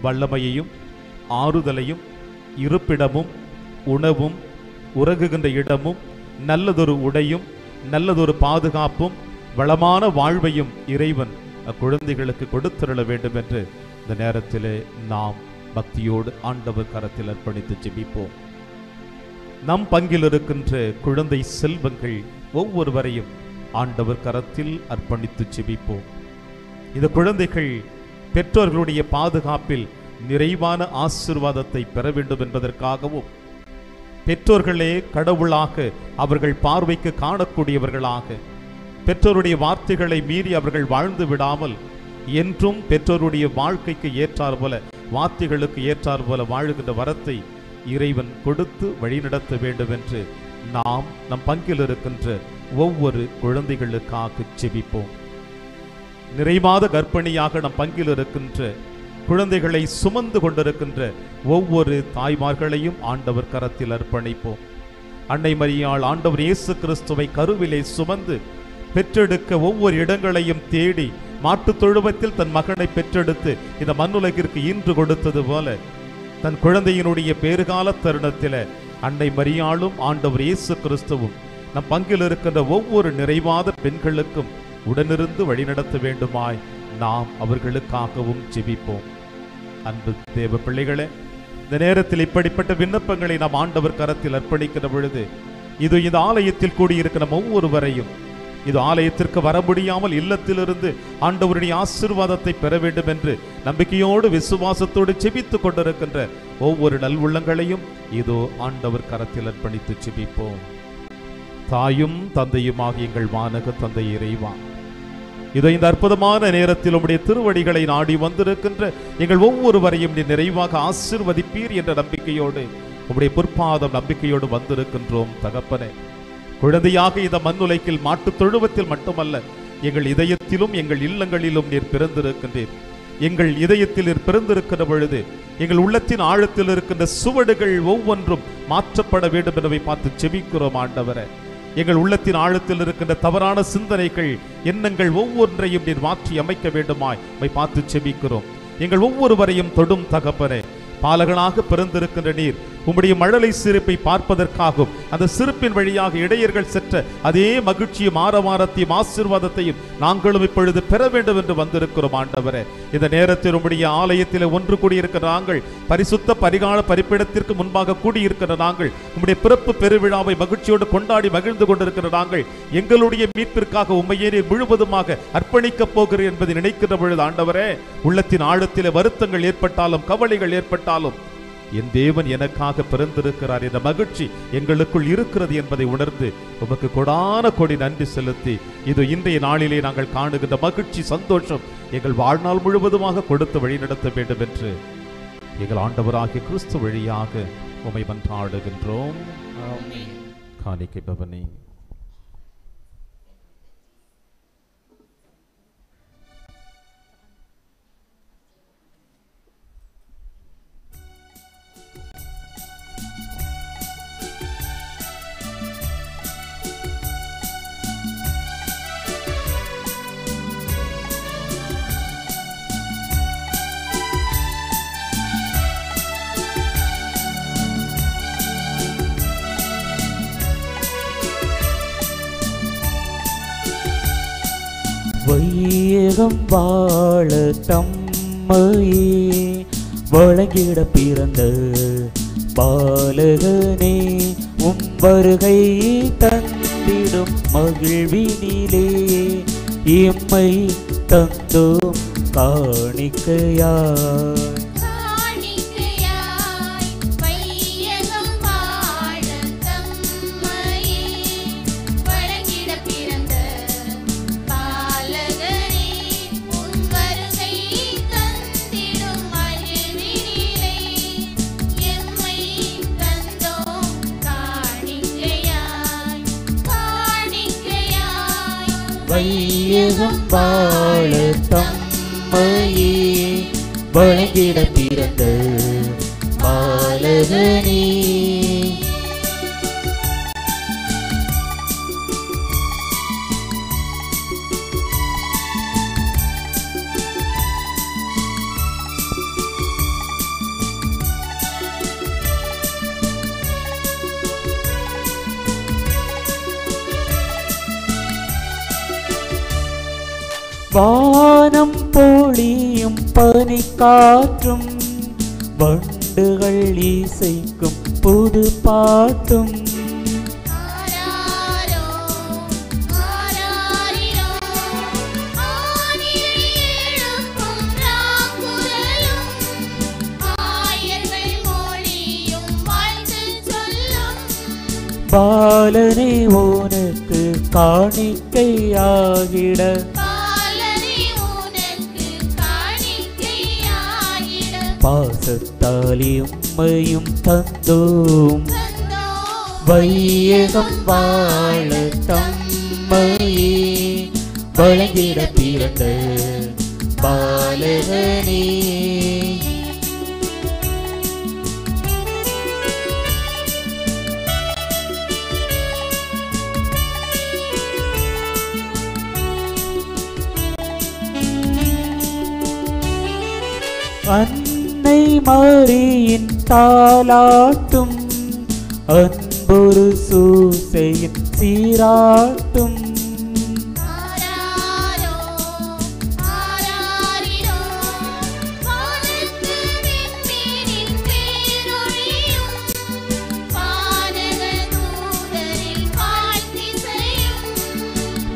வல்லமையையும் ஆறுதலையும் இருப்பிடமும் உணவும் உறங்குகின்ற இடமும் நல்லதொரு உடையும் நல்லதொரு பாதுகாப்பும் வளமான வாழ்வையும் இறைவன் அக்குழந்தைகளுக்கு கொடுத்திருள வேண்டும் என்று இந்த நேரத்தில் நாம் பக்தியோடு ஆண்டவர் கரத்தில் அர்ப்பணித்து ஜெபிப்போம். நம் பங்கில் இருக்கின்ற குழந்தை செல்வங்கள் ஒவ்வொருவரையும் ஆண்டவர் கரத்தில் அர்ப்பணித்து ஜெபிப்போம். இந்த குழந்தைகள் பெற்றோர்களுடைய பாதுகாப்பில் நிறைவான ஆசீர்வாதத்தை பெற வேண்டும் என்பதற்காகவும், பெற்றோர்களே கடவுளாக அவர்கள் பார்வைக்கு காணக்கூடியவர்களாக, பெற்றோருடைய வார்த்தைகளை மீறி அவர்கள் வாழ்ந்து விடாமல் என்றும் பெற்றோருடைய வாழ்க்கைக்கு ஏற்றார் போல வார்த்தைகளுக்கு ஏற்றார் போல வாழுகின்ற வரத்தை இறைவன் கொடுத்து வழிநடத்த வேண்டும் என்று நாம் நம் பங்கில் இருக்கின்ற ஒவ்வொரு குழந்தைகளுக்காக செபிப்போம். நிறைமாத கர்ப்பிணியாக நம் பங்கில் இருக்கின்ற குழந்தைகளை சுமந்து கொண்டிருக்கின்ற ஒவ்வொரு தாய்மார்களையும் ஆண்டவர் கரத்தில் அர்ப்பணிப்போம். அன்னை மரியாள் ஆண்டவர் இயேசு கிறிஸ்துவை கருவிலே சுமந்து பெற்றெடுக்க ஒவ்வொரு இடங்களையும் தேடி மாட்டுத் தொழுவத்தில் தன் மகனை பெற்றெடுத்து இந்த மண்ணுலகிற்கு ஈன்று கொடுத்தது போல தன் குழந்தையினுடைய பேறுகால தருணத்தில் அன்னை மரியாளும் ஆண்டவர் இயேசு கிறிஸ்துவும் நம் பங்கில் இருக்கின்ற ஒவ்வொரு நிறைவாத பெண்களுக்கும் உடனிருந்து வழிநடத்த வேண்டுமாய் நாம் அவர்களுக்காகவும் ஜெபிப்போம். அன்பு தேவ பிள்ளைகளே, இந்த நேரத்தில் இப்படிப்பட்ட விண்ணப்பங்களை நாம் ஆண்டவர் கரத்தில் அர்ப்பணிக்கிற பொழுது இது இந்த ஆலயத்தில் கூடியிருக்கிற ஒவ்வொருவரையும் இது ஆலயத்திற்கு வர முடியாமல் இல்லத்திலிருந்து ஆண்டவருடைய ஆசீர்வாதத்தை பெற வேண்டும் என்று நம்பிக்கையோடு விசுவாசத்தோடு செபித்துக் கொண்டிருக்கின்ற ஒவ்வொரு நல்வுள்ளங்களையும் இதோ ஆண்டவர் கரத்தில் அர்ப்பணித்து செபிப்போம். தாயும் தந்தையுமாகிய எங்கள் வானக தந்தை இறைவா, இதோ இந்த அற்புதமான நேரத்தில் உம்முடைய திருவடிகளை நாடி வந்திருக்கின்ற எங்கள் ஒவ்வொருவரையும் நீ நிறைவாக ஆசீர்வதிப்பீர் என்ற நம்பிக்கையோடு உம்முடைய பொற்பாதம் நம்பிக்கையோடு வந்திருக்கின்றோம். தகப்பனே, குழந்தையாக இந்த மண்ணுலகில் மாட்டுத் தொழுவத்தில் மட்டுமல்ல, எங்கள் இதயத்திலும் எங்கள் இல்லங்களிலும் நீர் பிறந்திருக்கின்றீர். எங்கள் இதயத்தில் நீர் பிறந்திருக்கிற பொழுது எங்கள் உள்ளத்தின் ஆழத்தில் இருக்கின்ற சுவடுகள் ஒவ்வொன்றும் மாற்றப்பட வேண்டும் என்பதை பார்த்து செபிக்கிறோம். ஆண்டவரே, எங்கள் உள்ளத்தின் ஆழத்தில் இருக்கின்ற தவறான சிந்தனைகள் எண்ணங்கள் ஒவ்வொன்றையும் நீர் மாற்றி அமைக்க வேண்டுமாய் பார்த்து செபிக்கிறோம். எங்கள் ஒவ்வொருவரையும் தொடும் தகப்பனே, பாலகனாக பிறந்திருக்கின்ற நீர் உம்முடைய மழலை சிரிப்பை பார்ப்பதற்காகவும் அந்த சிரிப்பின் வழியாக இடையர்கள் சென்ற அதே மகிழ்ச்சியும் ஆரவாரத்தையும் ஆசீர்வாதத்தையும் நாங்களும் இப்பொழுது பெற வேண்டும் என்று வந்திருக்கிறோம். ஆண்டவரே, இந்த நேரத்தில் உம்முடைய ஆலயத்தில் ஒன்று கூடியிருக்கிற நாங்கள், பரிசுத்த பரிகால பரிப்பிடத்திற்கு முன்பாக கூடியிருக்கிற நாங்கள், உம்முடைய பிறப்பு பெருவிழாவை மகிழ்ச்சியோடு கொண்டாடி மகிழ்ந்து கொண்டிருக்கிற நாங்கள் எங்களுடைய மீட்பிற்காக உம்மையே நீர் முழுவதுமாக அர்ப்பணிக்கப் போகிறீர் என்பதை நினைக்கிற பொழுது ஆண்டவரே, உள்ளத்தின் ஆழத்தில் வருத்தங்கள் ஏற்பட்டாலும் கவலைகள் ஏற்பட்டாலும் என் தேவன் எனக்காக பிறந்திருக்கிறார் என்ற மகிழ்ச்சி எங்களுக்குள் இருக்கிறது என்பதை உணர்ந்து உமக்கு கொடான கொடி நன்றி செலுத்தி இது இன்றைய நாளிலே நாங்கள் காணுகின்ற மகிழ்ச்சி சந்தோஷம் எங்கள் வாழ்நாள் முழுவதுமாக கொடுத்து வழிநடத்த வேண்டும் என்று எங்கள் ஆண்டவராகிய கிறிஸ்து வழியாக உம்மை மன்றாடுகின்றோம். காணிக்கை பவனி. வையகம் வாழ தம்மையே வழங்கிட பிறந்த பாலகனே, உம் வருகை தந்திடும் மகிழ்வினிலே எம்மை தந்தோம் காணிக்கையாய். வையகம் வாழ தம்மையே வழங்கிட பிறந்த பாலகனே. வானம் பொழியும் பனிக்காற்றும் வண்டுகள் இசைக்கும் புது பாட்டும் பாலனே உனக்கு காணிக்கையாகிட பாசத்தாலே உம்மையும் தந்தோம் வையகம் வாழ தம்மையே வழங்கிட பிறந்த பாலகனே. அன்னை மரியின் தாலாட்டும் அன்பொரு சூசையின் சீராட்டும்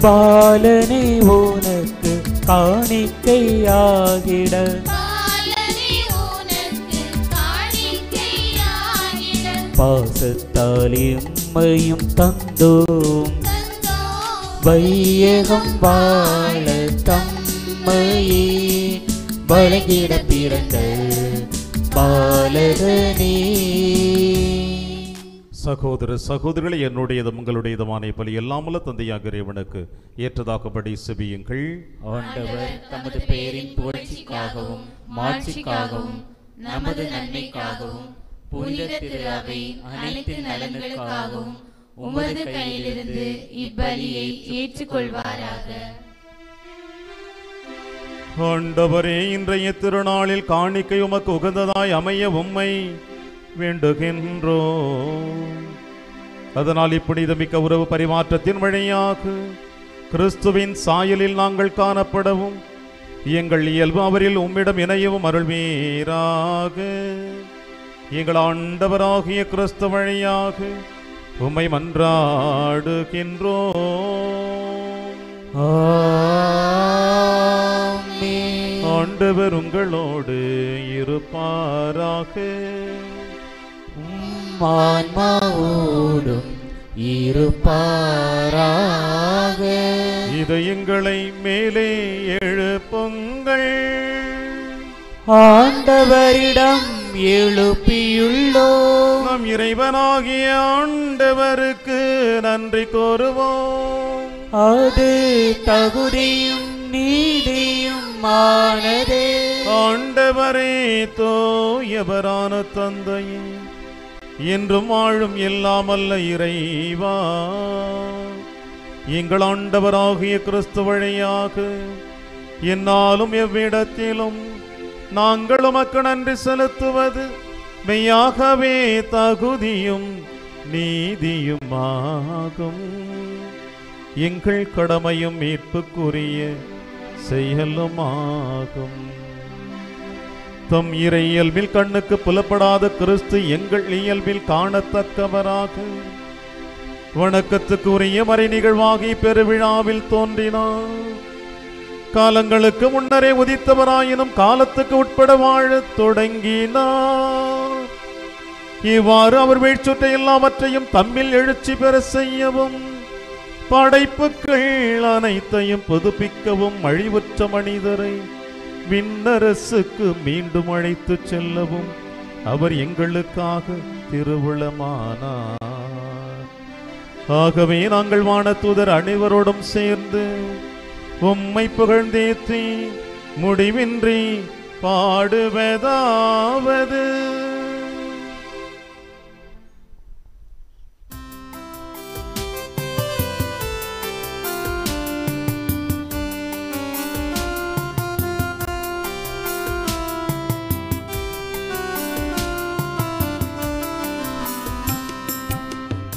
பாலனே உனக்கு காணிக்கையாகிட பாசத்தாலே உம்மையும் தந்தோம் வையகம் வாழ தம்மையே வழங்கிட பிறந்த பாலகனே. சகோதர சகோதரிகளை என்னுடையதும் உங்களுடையதுமான பலி எல்லாமல்ல தந்தையாக இறைவனுக்கு ஏற்றதாகபடி செபியுங்கள். ஆண்டவர் தமது பெயரின் புகழ்ச்சிக்காகவும் மாட்சிக்காகவும் நமது நன்மைக்காகவும் புனித திரு அவை அனைத்து நலன்களுக்காகவும் உமது கையிலிருந்து இப்பலியை ஏற்றுக்கொள்வாராக. ஆண்டவரே, இன்றைய திருநாளில் காணிக்கை உமக்கு உகந்ததாய் அமைய உம்மை வேண்டுகின்றோம். அதனால் இப்புனிதமிக்க உறவு பரிமாற்றத்தின் வழியாக கிறிஸ்துவின் சாயலில் நாங்கள் காணப்படவும் எங்கள் இயல்பு அவரில் உம்மிடம் இணையவும் அருள்வீராக. எங்கள் ஆண்டவராகிய கிறிஸ்து வழியாக உம்மை மன்றாடுகின்றோம். ஆண்டவர் உங்களோடு இருப்பாராக. ஆன்மாவோடும் இருப்பாராக. இதயங்களை மேலே எழுப்புங்கள். ஆண்டவரிடம் எழுப்பியுள்ளோம். நம் இறைவனாகிய ஆண்டவருக்கு நன்றி கூறுவோம். அது தகுதியும் நீதியும் ஆனதே. ஆண்டவரே, தூயவரான தந்தையே, என்றும் வாழும் எல்லாமல்ல இறைவா, எங்கள் ஆண்டவராகிய கிறிஸ்து வழியாக என்னாலும் எவ்விடத்திலும் நாங்கள் உமக்கு நன்றி செலுத்துவது மெய்யாகவே தகுதியும் நீதியுமாகும். எங்கள் கடமையும் மீட்புக்குரிய செயலுமாகும். தம் இறை இயல்பில் கண்ணுக்கு புலப்படாத கிறிஸ்து எங்கள் இயல்பில் காணத்தக்கவராக வணக்கத்துக்கு உரிய மறை நிகழ்வாகி பெருவிழாவில் தோன்றினார். காலங்களுக்கு முன்னரே உதித்தவராயினும் காலத்துக்கு உட்பட வாழத் தொடங்கினார். இவ்வாறு அவர் வீழ்ச்சுற்ற எல்லாவற்றையும் தம்மில் எழுச்சி பெற செய்யவும் படைப்புகள் அனைத்தையும் புதுப்பிக்கவும் அழிவுற்ற மனிதரை விண்ணரசுக்கு மீண்டும் அழைத்து செல்லவும் அவர் எங்களுக்காக திருவுளமானார். ஆகவே நாங்கள் வானதூதர் அனைவரோடும் சேர்ந்து உம்மை புகழ்ந்தேத்தி முடிவின்றி பாடுவதாவது: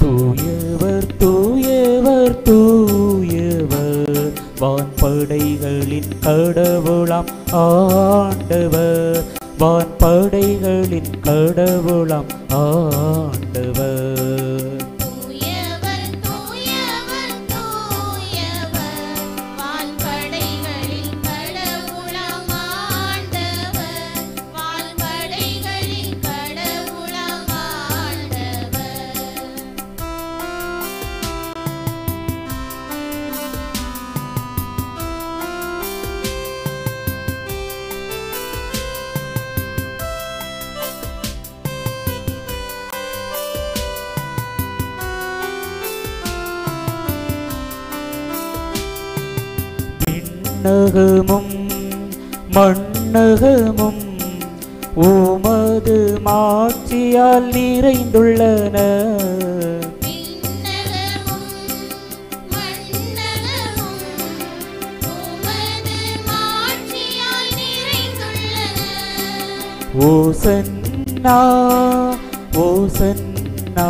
தூயவர் தூயவர் தூயவர் வான்படைகளின் கடவுளாம் ஆண்டவர். வான்படைகளின் கடவுளாம் ஆண்டவர். விண்ணகமும் மண்ணகமும் உமது மாட்சியால் நிறைந்துள்ளன. விண்ணகமும் மண்ணகமும் உமது மாட்சியால் நிறைந்துள்ளன. ஓசன்னா ஓசன்னா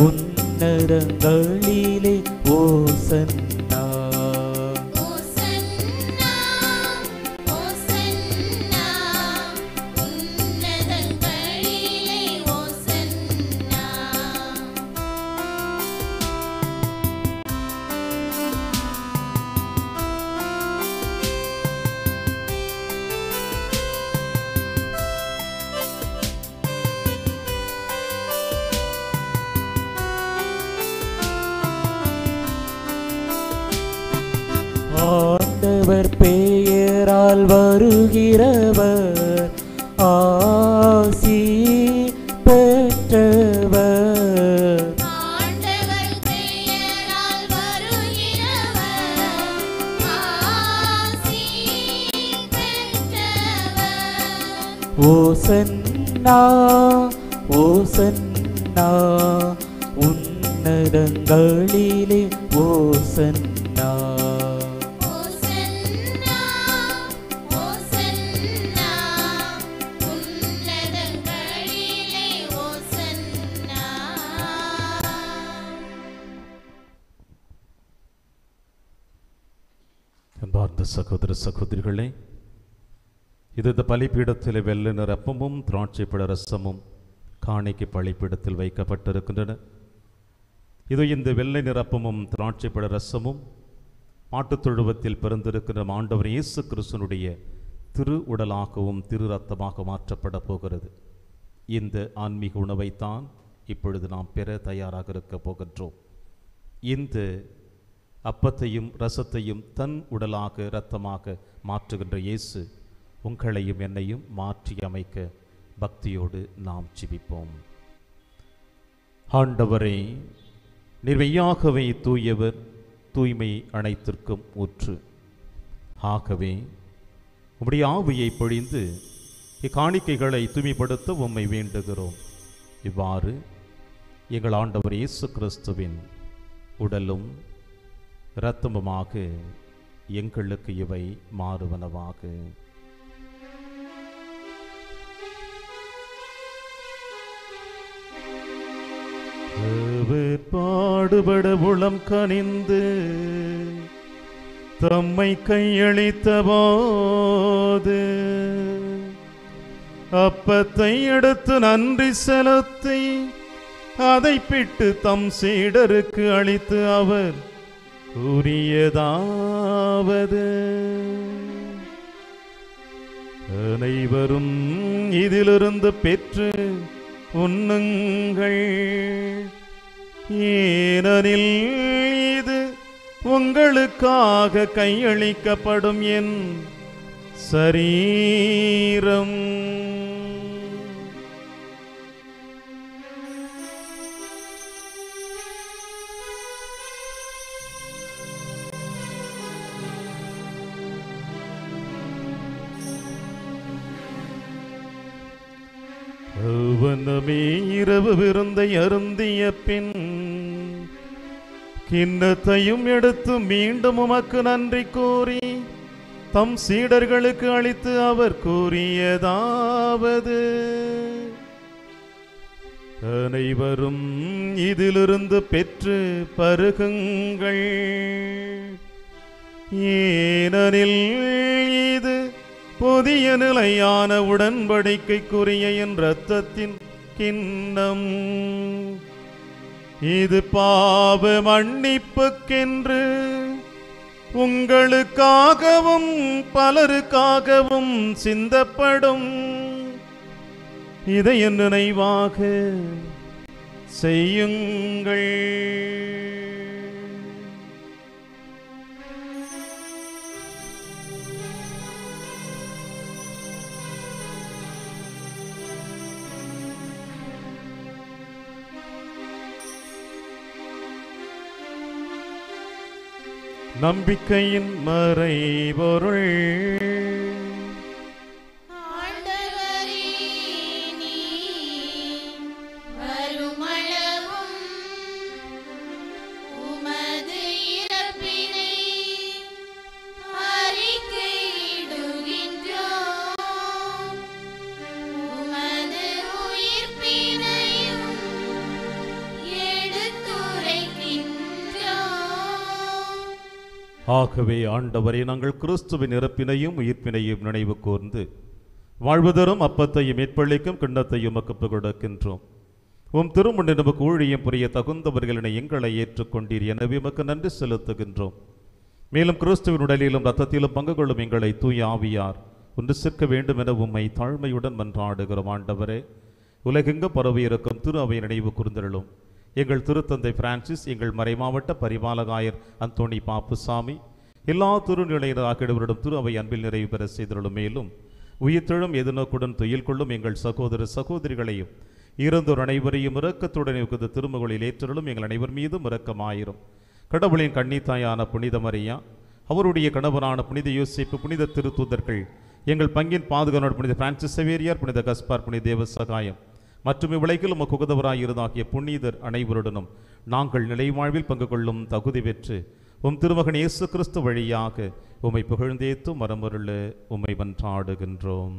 உன்னதங்களிலே ஓசன்னா. ஓசன்னா ஓசன்னா உன்னதங்களிலே ஓசன்னா. ஆண்டவர் பெயரால் வருகிறவர் ஆசி பெற்றவர். ஆண்டவர் பெயரால் வருகிறவர் ஆசி பெற்றவர். ஓசன்னா ஓசன்னா உன்னதங்களிலே ஓசன்னா. ஓசன்னா ஓசன்னா உன்னதங்களிலே ஓசன்னா. அன்பார்ந்த சகோதர சகோதரிகளே, இது இந்த பலிப்பீடத்தில் வெள்ளை நிற அப்பமும் திராட்சைப்பழ ரசமும் காணிக்கை பலிப்பீடத்தில் வைக்கப்பட்டிருக்கின்றன. இது இந்த வெள்ளை நிற அப்பமும் திராட்சைப்பழ ரசமும் மாட்டுத் தொழுவத்தில் பிறந்திருக்கிற ஆண்டவர் இயேசு கிறிஸ்துனுடைய திரு உடலாகவும் திரு ரத்தமாக மாற்றப்பட போகிறது. இந்த ஆன்மீக உணவைத்தான் இப்பொழுது நாம் பெற தயாராக இருக்க போகின்றோம். இந்த அப்பத்தையும் ரசத்தையும் தன் உடலாக இரத்தமாக மாற்றுகின்ற இயேசு உங்களையும் என்னையும் மாற்றி அமைக்க பக்தியோடு நாம் ஜெபிப்போம். ஆண்டவரே, நீர் மெய்யாகவே தூயவர், தூய்மை அனைத்திற்கும் ஊற்று. ஆகவே உம்முடைய ஆவியை பொழிந்து இக்காணிக்கைகளை தூய்மைப்படுத்த உம்மை வேண்டுகிறோம். இவ்வாறு எங்கள் ஆண்டவர் இயேசு கிறிஸ்துவின் உடலும் இரத்தமுமாக எங்களுக்கு இவை மாறுவனவாக. அவர் பாடுபட உளம் கனிந்து தம்மை கையளித்த போது அப்பத்தை எடுத்து நன்றி செலுத்தி அதை பிட்டு தம் சீடருக்கு அளித்து அவர் கூறியதாவது: அனைவரும் இதிலிருந்து பெற்று உண்ணுங்கள், ஏனெனில் இது உங்களுக்காக கையளிக்கப்படும் என் சரீரம். அவனமே இரவு விருந்தை அருந்திய பின் கிண்ணத்தையும் எடுத்து மீண்டும் உமக்கு நன்றி கூறி தம் சீடர்களுக்கு அளித்து அவர் கூறியதாவது: அனைவரும் இதிலிருந்து பெற்று பருகுங்கள், ஏனெனில் இது புதிய நிலையான உடன்படிக்கைக்குரிய என் இரத்தத்தின் கிண்ணம். இது பாவ மன்னிப்புக்கென்று உங்களுக்காகவும் பலருக்காகவும் சிந்தப்படும். இதை என் நினைவாக செய்யுங்கள். நம்பிக்கையின் மறைபொருள். ஆண்டவரே, நீர் வருமளவும் உமது இறப்பினை அறிக்கையிடுகின்றோம். உமது உயிர்ப்பினையும் எடுத்துரைக்கின்றோம். ஆகவே ஆண்டவரே, நாங்கள் கிறிஸ்துவின் இறப்பினையும் உயிர்ப்பினையும் நினைவு கூர்ந்து வாழ்வதரும் அப்பத்தையும் மீட்பளிக்கும் கிண்ணத்தையும் உமக்கு கொடுக்கின்றோம். உம் திருமுன் நமக்கு ஊழியம் புரிய தகுந்தவர்களினை எங்களை ஏற்றுக்கொண்டீர். எனவே உமக்கு நன்றி செலுத்துகின்றோம். மேலும் கிறிஸ்துவின் உடலிலும் இரத்தத்திலும் பங்கு கொள்ளும் எங்களை தூய ஆவியார் ஒன்று சேர்க்க வேண்டும் என உம்மை தாழ்மையுடன் மன்றாடுகிறோம். ஆண்டவரே, உலகெங்கு பரவி இருக்கும் திரு அவை நினைவு கூர்ந்தருளும். எங்கள் திருத்தந்தை பிரான்சிஸ், எங்கள் மறைமாவட்ட பரிபாலகாயர் அந்தோணி பாப்புசாமி, எல்லா திருநிலையராகிடுவரிடம் திரு அவை அன்பில் நிறைவு பெற செய்தருளும். மேலும் உயிர்த்தெழும் எதிர்நோக்குடன் துயில் கொள்ளும் எங்கள் சகோதர சகோதரிகளையும் இறந்தோர் அனைவரையும் இரக்கத்துடன் இருக்குது திருமகளில் ஏற்றலும் எங்கள் அனைவர் மீதும் இரக்கமாயிரும். கடவுளின் கன்னித்தாயான புனித மரியா, அவருடைய கணவரான புனித யோசேப்பு, புனித திருத்தூதர்கள், எங்கள் பங்கின் பாதுகாவலர் புனித பிரான்சிஸ் சேவேரியார், புனித கஸ்பார், புனித தேவ சகாயம் மற்றும் இவ்வுலகில் உமக்கு உகந்தவராயிருந்தாகிய புனிதர் அனைவருடனும் நாங்கள் நிலைவாழ்வில் பங்கு கொள்ளும் தகுதி பெற்று உம் திருமகன் இயேசு கிறிஸ்து வழியாக உம்மை புகழ்ந்தேத்து மரமருள உம்மை மன்றாடுகின்றோம்.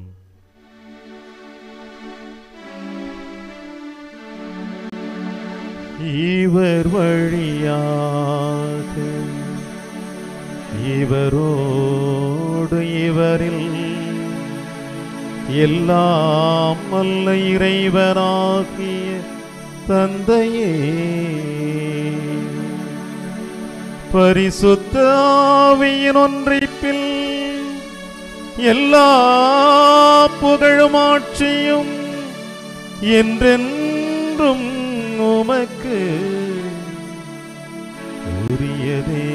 இவர் வழியாக இவரோடு இவரில் எல்லாம் வல்ல இறைவனாகிய தந்தையே, பரிசுத்த ஆவியின் ஒன்றிப்பில் எல்லா புகழும் ஆட்சியும் என்றென்றும் உமக்கு உரியதே.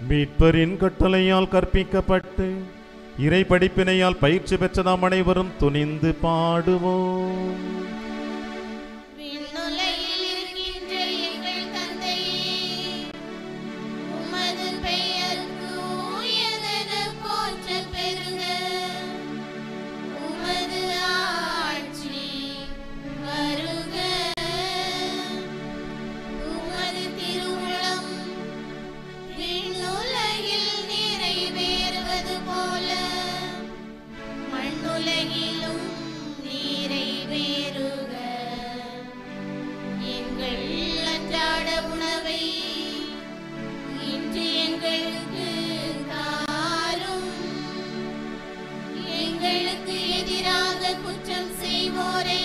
மீட்பரின் கட்டளையால் கற்பிக்கப்பட்டு இறை படிப்பினையால் பயிற்சி பெற்ற நாம் அனைவரும் துணிந்து பாடுவோம். விண்ணுலகில் இருக்கின்ற எங்கள் தந்தையே, உமது பெயர் தூயதென போற்றப் பெறுக. உமது ஆட்சி வருக. உமது திருவுளம் விண்ணுலகில் நிறைவேறுவது போல மண்ணுலகிலும் நிறைவேறுக. எங்கள் அன்றாட உணவை இன்று எங்களுக்கு தாரும். எங்களுக்கு எதிராக குற்றம் செய்வோரை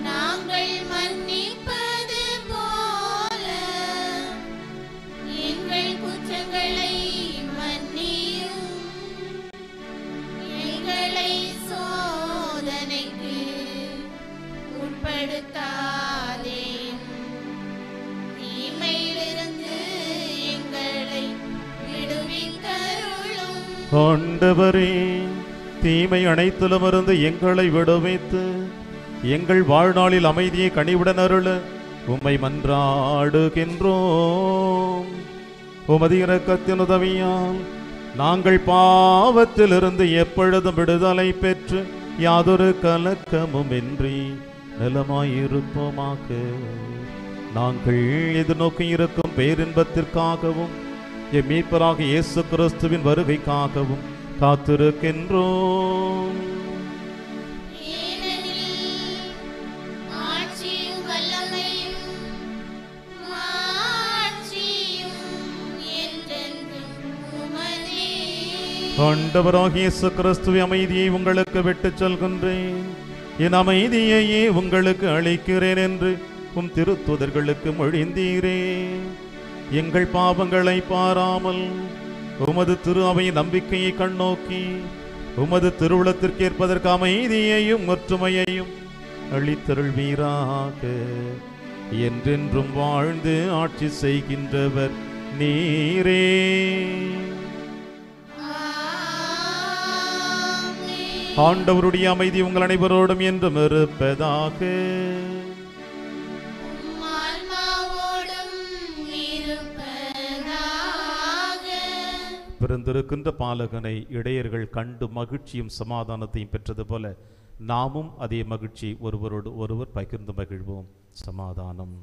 நாங்கள் மன்னிப்பது போல எங்கள் குற்றங்களை மன்னியும். எங்களை சோதனைக்கு உட்படுத்தாதேயும். தீமையிலிருந்து எங்களை விடுவித்தருளும். ஆண்டவரே, தீமை அனைத்திலும் இருந்து எங்களை விடுவித்து எங்கள் வாழ்நாளில் அமைதியை கனிவுடன் அருள உம்மை மன்றாடுகின்றோம். உமது இரக்கத்தின் உதவியால் நாங்கள் பாவத்திலிருந்து எப்பொழுதும் விடுதலை பெற்று யாதொரு கலக்கமும் இன்றி நலமாயிருப்போமாக. நாங்கள் எதிர்நோக்கி இருக்கும் பேரின்பத்திற்காகவும் எம் மீட்பராக இயேசு கிறிஸ்துவின் வருகைக்காகவும் காத்திருக்கின்றோம். ஆட்சியும் வல்லமையும் மாட்சியும் என்றென்றும் உமதே. ஆண்டவராகிய இயேசு கிறிஸ்துவின் அமைதியை உங்களுக்கு விட்டுச் செல்கின்றேன். என் அமைதியையே உங்களுக்கு அளிக்கிறேன் என்று உம் திருத்தூதர்களுக்கு மொழிந்தீரே. எங்கள் பாவங்களை பாராமல் உமது திரு அவையின் நம்பிக்கையை கண்ணோக்கி உமது திருவுளத்திற்கு ஏற்பதற்கு அமைதியையும் ஒற்றுமையையும் அளித்தருள்வீராக. என்றென்றும் வாழ்ந்து ஆட்சி செய்கின்றவர் நீரே. ஆண்டவருடைய அமைதி உங்கள் அனைவரோடும் என்றும் இருப்பதாக. பிறந்திருக்கின்ற பாலகனை இடையர்கள் கண்டு மகிழ்ச்சியும் சமாதானத்தையும் பெற்றது போல நாமும் அதே மகிழ்ச்சி ஒருவரோடு ஒருவர் பகிர்ந்து மகிழ்வோம். சமாதானம்.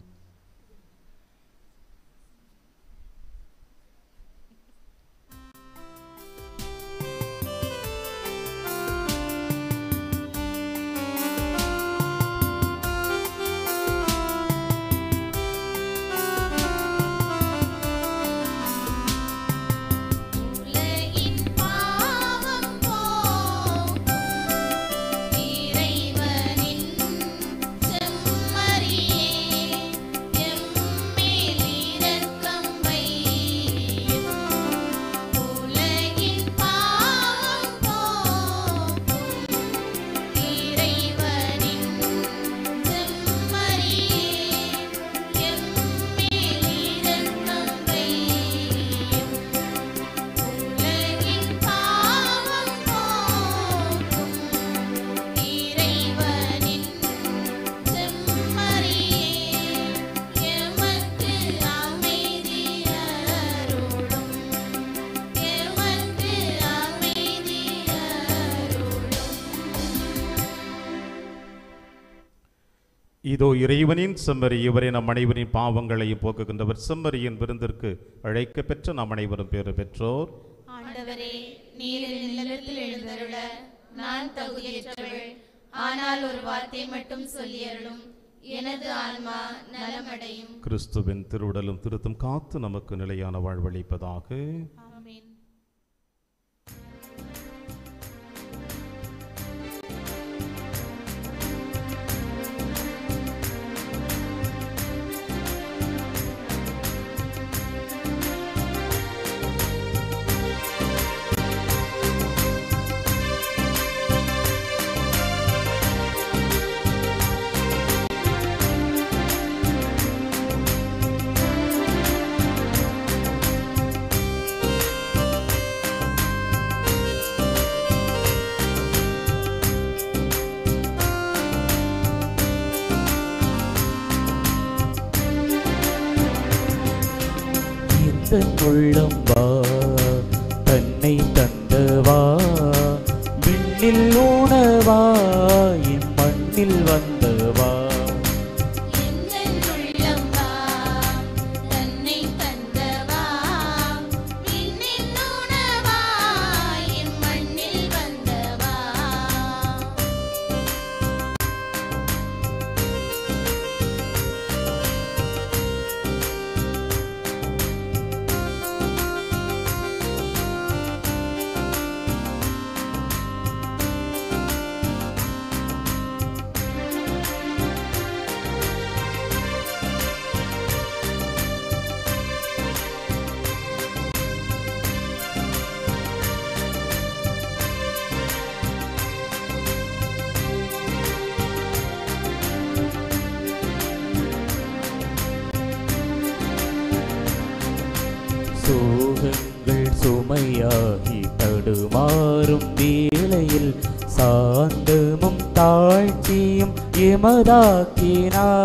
இதோ இறைவனின் செம்மறி, இவரை நம் அனைவரின் பாவங்களையும் போக்குகின்றவர். செம்மறியின் விருந்திற்கு அழைக்க பெற்ற நாம் அனைவரும் பேறு பெற்றோர். ஆண்டவரே, நீர் என் இல்லத்தில் எழுந்தருள நான் தகுதியற்றவள். ஆனால் ஒரு வார்த்தை மட்டும் சொல்லியருளும், எனது ஆன்மா நலமடையும். கிறிஸ்துவின் திருவுடலும் திருத்தும் காத்து நமக்கு நிலையான வாழ்வளிப்பதாக. ஆமென். உள்ளம் வா, தன்னை தந்தவா, விண்ணில் உணவா, இம்மண்ணில் வந்தவா. சோகங்கள் சுமையாகி தடுமாறும் வேளையில் சாந்தமும் தாழ்ச்சியும் எமதாக்கினாய்.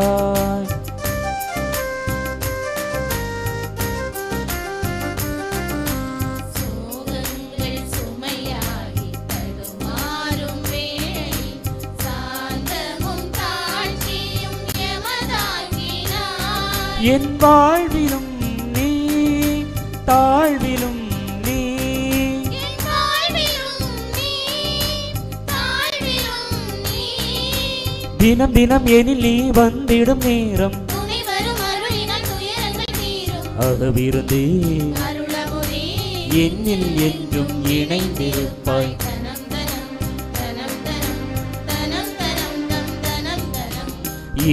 என் வாழ்விலும் நீ, தாழ்விலும் நீ, தினம் தினம் எனில் நீ வந்திடும் நேரம் அகவிருந்தே என்னில் என்றும் இணைந்திருப்பாய்.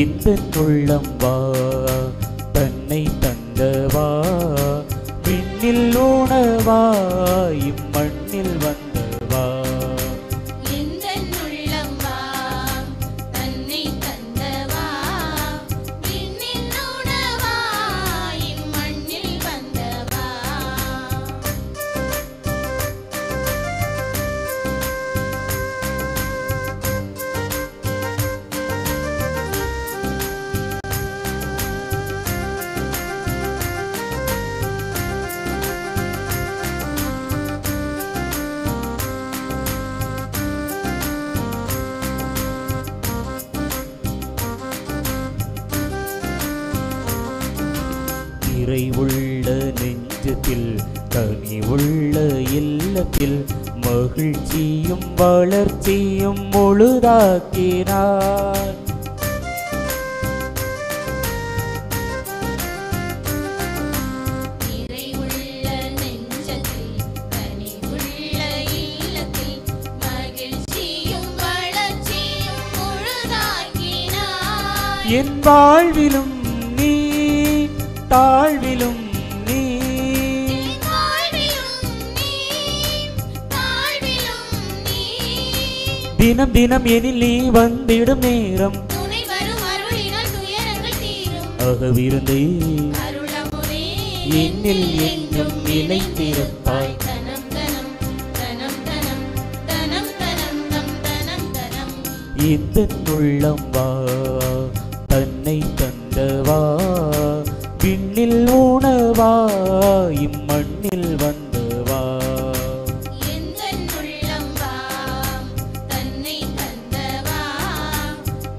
இந்த உள்ளம் வா, தன்னை தந்தவா, விண்ணில் உணவா, இம்மண்ணில் வந்தவா. நிறைவுள்ள நெஞ்சத்தில் கனிவுள்ள இல்லத்தில் மகிழ்ச்சியும் வளர்ச்சியும் முழுதாக்கினார். நிறைவுள்ள நெஞ்சத்தில் கனிவுள்ள இல்லத்தில் மகிழ்ச்சியும் வளர்ச்சியும் முழுதாக்கினார். என் வாழ்விலும் நீ தாழ்விலும் நீ தினம் தினம் எனில் நீ வந்திடும் நேரம் துணை வரும் அருளினால் துயரங்கள் தீரும். அகவிருந்தே அருளமுதே என்னில் என்றும் நிலைத்திருப்பாய். தனம் தனம் தனம் தனம் தனம் தனம் தம் தனம் தனம். இந்த உள்ளம் வா தன்னை தந்தவா விண்ணில் உணவா இம்மண்ணில் வந்தவா. எந்தன் உள்ளம் வா தன்னை தந்தவா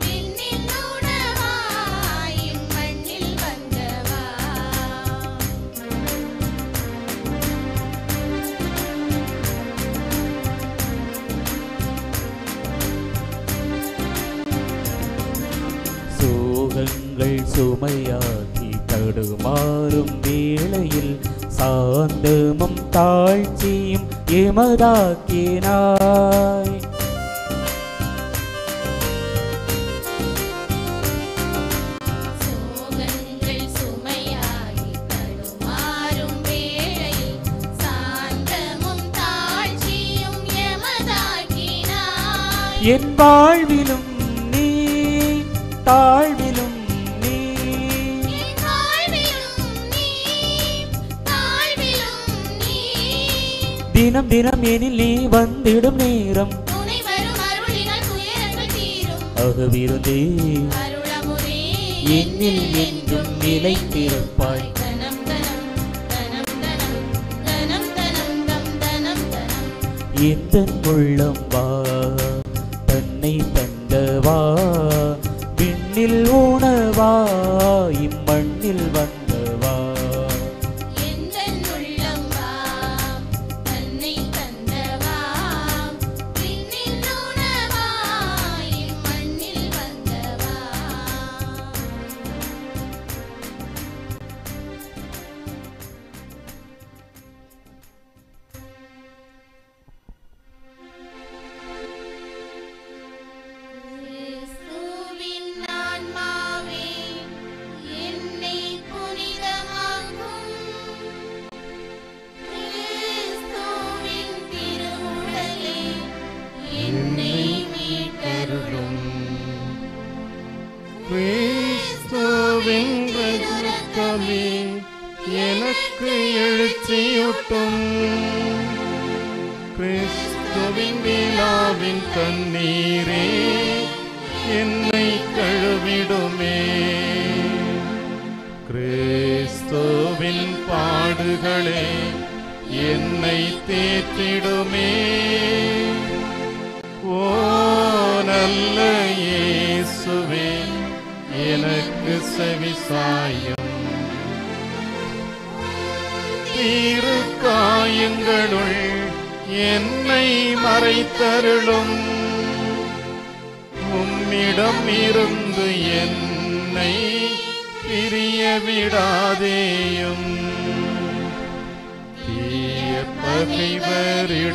விண்ணில் உணவா இம்மண்ணில் வந்தவா. சோகங்கள் சுமையாகி தடுமாறும் வேளையில் சாந்தமும் தாழ்ச்சியும் எமதாக்கினாய். சோகங்கள் சுமையாகி தடுமாறும் வேளையில் சாந்தமும் தாழ்ச்சியும் எமதாக்கினாய். என் வாழ்விலும் நீ தாழ்விலும் நீ என் வாழ்விலும் நீ தாழ்விலும் நீ தினம் தினம் எனில் நீ வந்திடும் நேரம் துணை வரும் அருளினால் துயரங்கள் தீரும். அகவிருந்தே அருளமுதே என்னில் என்றும் நிலைத்திருப்பாய். தனம் தனம் தனம் தனம் தனம் தனம் தம் தனம் தனம். எந்த உள்ளம் வா தன்னை தந்தவா விண்ணில் உணவா இம்மண்ணில் வந்தவா. எந்தன் உள்ளம் வா தன்னை தந்தவா விண்ணில் உணவா இம்மண்ணில் வந்தவா. கிறிஸ்துவின் ஆன்மாவே என்னை புனிதமாக்கும். கிறிஸ்துவின் திருவுடலே என்னை மீட்டருளும். கிறிஸ்துவின் இரத்தமே எனக்கு எழுச்சியூட்டும். கிறிஸ்துவின் விழாவின் தண்ணீரே என்னை கழுவிடுமே. கிறிஸ்துவின் பாடுகளே என்னை தேற்றிடுமே. ஓ நல்ல இயேசுவே எனக்கு செவிசாயும். தீரு காயங்களுள் என்னை மறைத்தருளும். உம்மிடம் இருந்து என்னை பிரிய விடாதேயும். தீய பகைவரிடமிருந்து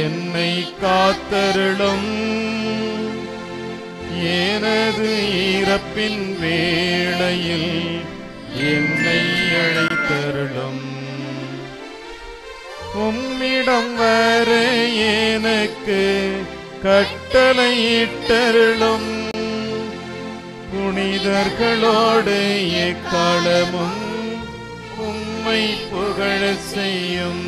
என்னை காத்தருளும். எனது இறப்பின் வேளையில் என்னை அழைத்தருளும். உம்மிடம் வர எனக்கு கட்டளையிட்டருளும். புனிதர்களோடு எக்காலமும் உம்மை புகழச் செய்யும்.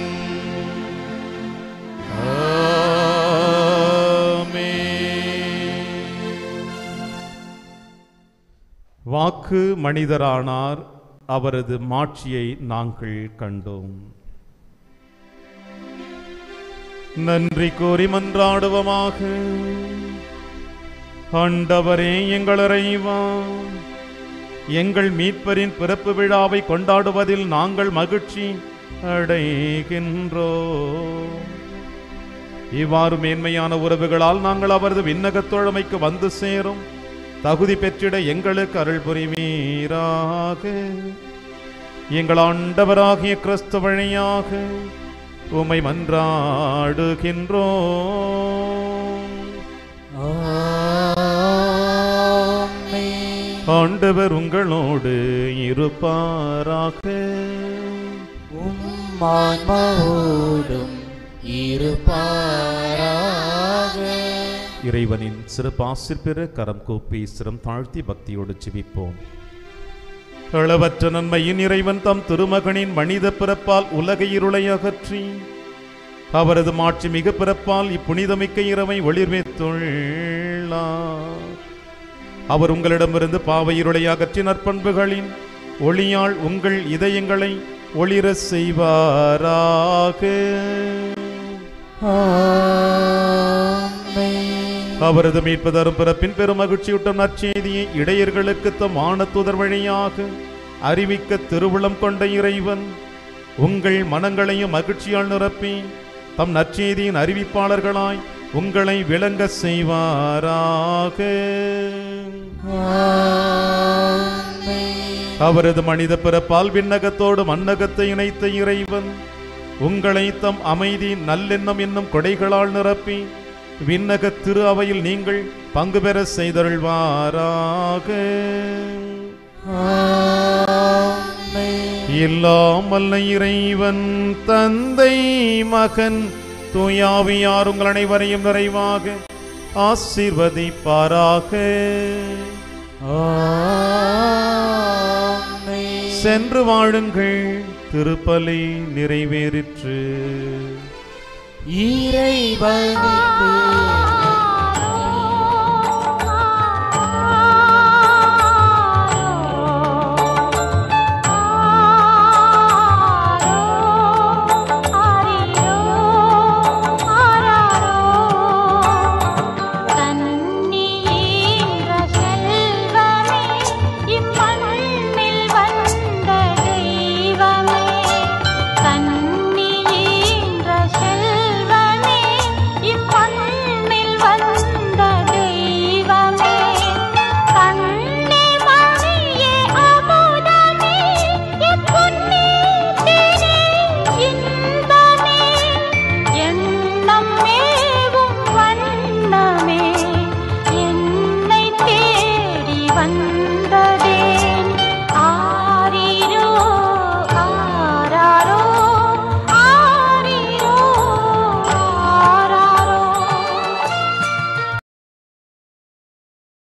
வாக்கு மனிதரானார், அவரது மாட்சியை நாங்கள் கண்டோம். நன்றி கூறி மன்றாடுவோமாக. ஆண்டவரே எங்கள் இறைவா, எங்கள் மீட்பரின் பிறப்பு விழாவை கொண்டாடுவதில் நாங்கள் மகிழ்ச்சி அடைகின்றோம். இவ்வாறு மேன்மையான உறவுகளால் நாங்கள் அவரது விண்ணகத் தோழமைக்கு வந்து சேரும் தகுதி பெற்றிட எங்களுக்கு அருள் புரிவீராக. எங்கள் ஆண்டவராகிய கிறிஸ்து வழியாக உம்மை மன்றாடுகின்றோம். ஆண்டவர் உங்களோடு இருப்பாராக. ஆன்மாவோடும் இருப்பாராக. இறைவனின் சிறப்பாசிர் பெற கரம் கூப்பி சிரம் தாழ்த்தி பக்தியோடு ஜெபிப்போம். அளவற்ற நன்மையின் இறைவன் தம் திருமகனின் மனித பிறப்பால் உலக இருளை அகற்றி அவரது மாட்சி மிக பிறப்பால் இப்புனிதமிக்க இரவை ஒளிர்வித்துள்ளார். அவர் உங்களிடமிருந்து பாவ இருளை அகற்றி நற்பண்புகளின் ஒளியால் உங்கள் இதயங்களை ஒளிர செய்வாராக. அவரது மீட்பு தரும் பிறப்பின் பெருமகிழ்ச்சியூட்டும் நற்செய்தியை இடையர்களுக்கு தம் வானதூதர் வழியாக அறிவிக்க திருவுளம் கொண்ட இறைவன் உங்கள் மனங்களையும் மகிழ்ச்சியால் நிரப்பி தம் நற்செய்தியின் அறிவிப்பாளர்களாய் உங்களை விளங்க செய்வாராக. அவரது மனித பிறப்பால் விண்ணகத்தோடு மண்ணகத்தை இணைத்த இறைவன் உங்களை தம் அமைதி நல்லெண்ணம் என்னும் கொடைகளால் நிரப்பி விண்ணக திரு அவையில் நீங்கள் பங்கு பெற செய்தருள்வாராக. எல்லாம் வல்ல இறைவன் தந்தை மகன் தூயாவியார் உங்கள் அனைவரையும் நிறைவாக ஆசீர்வதிப்பாராக. சென்று வாழுங்கள், திருப்பலி நிறைவேறிற்று. இறைவனுக்கு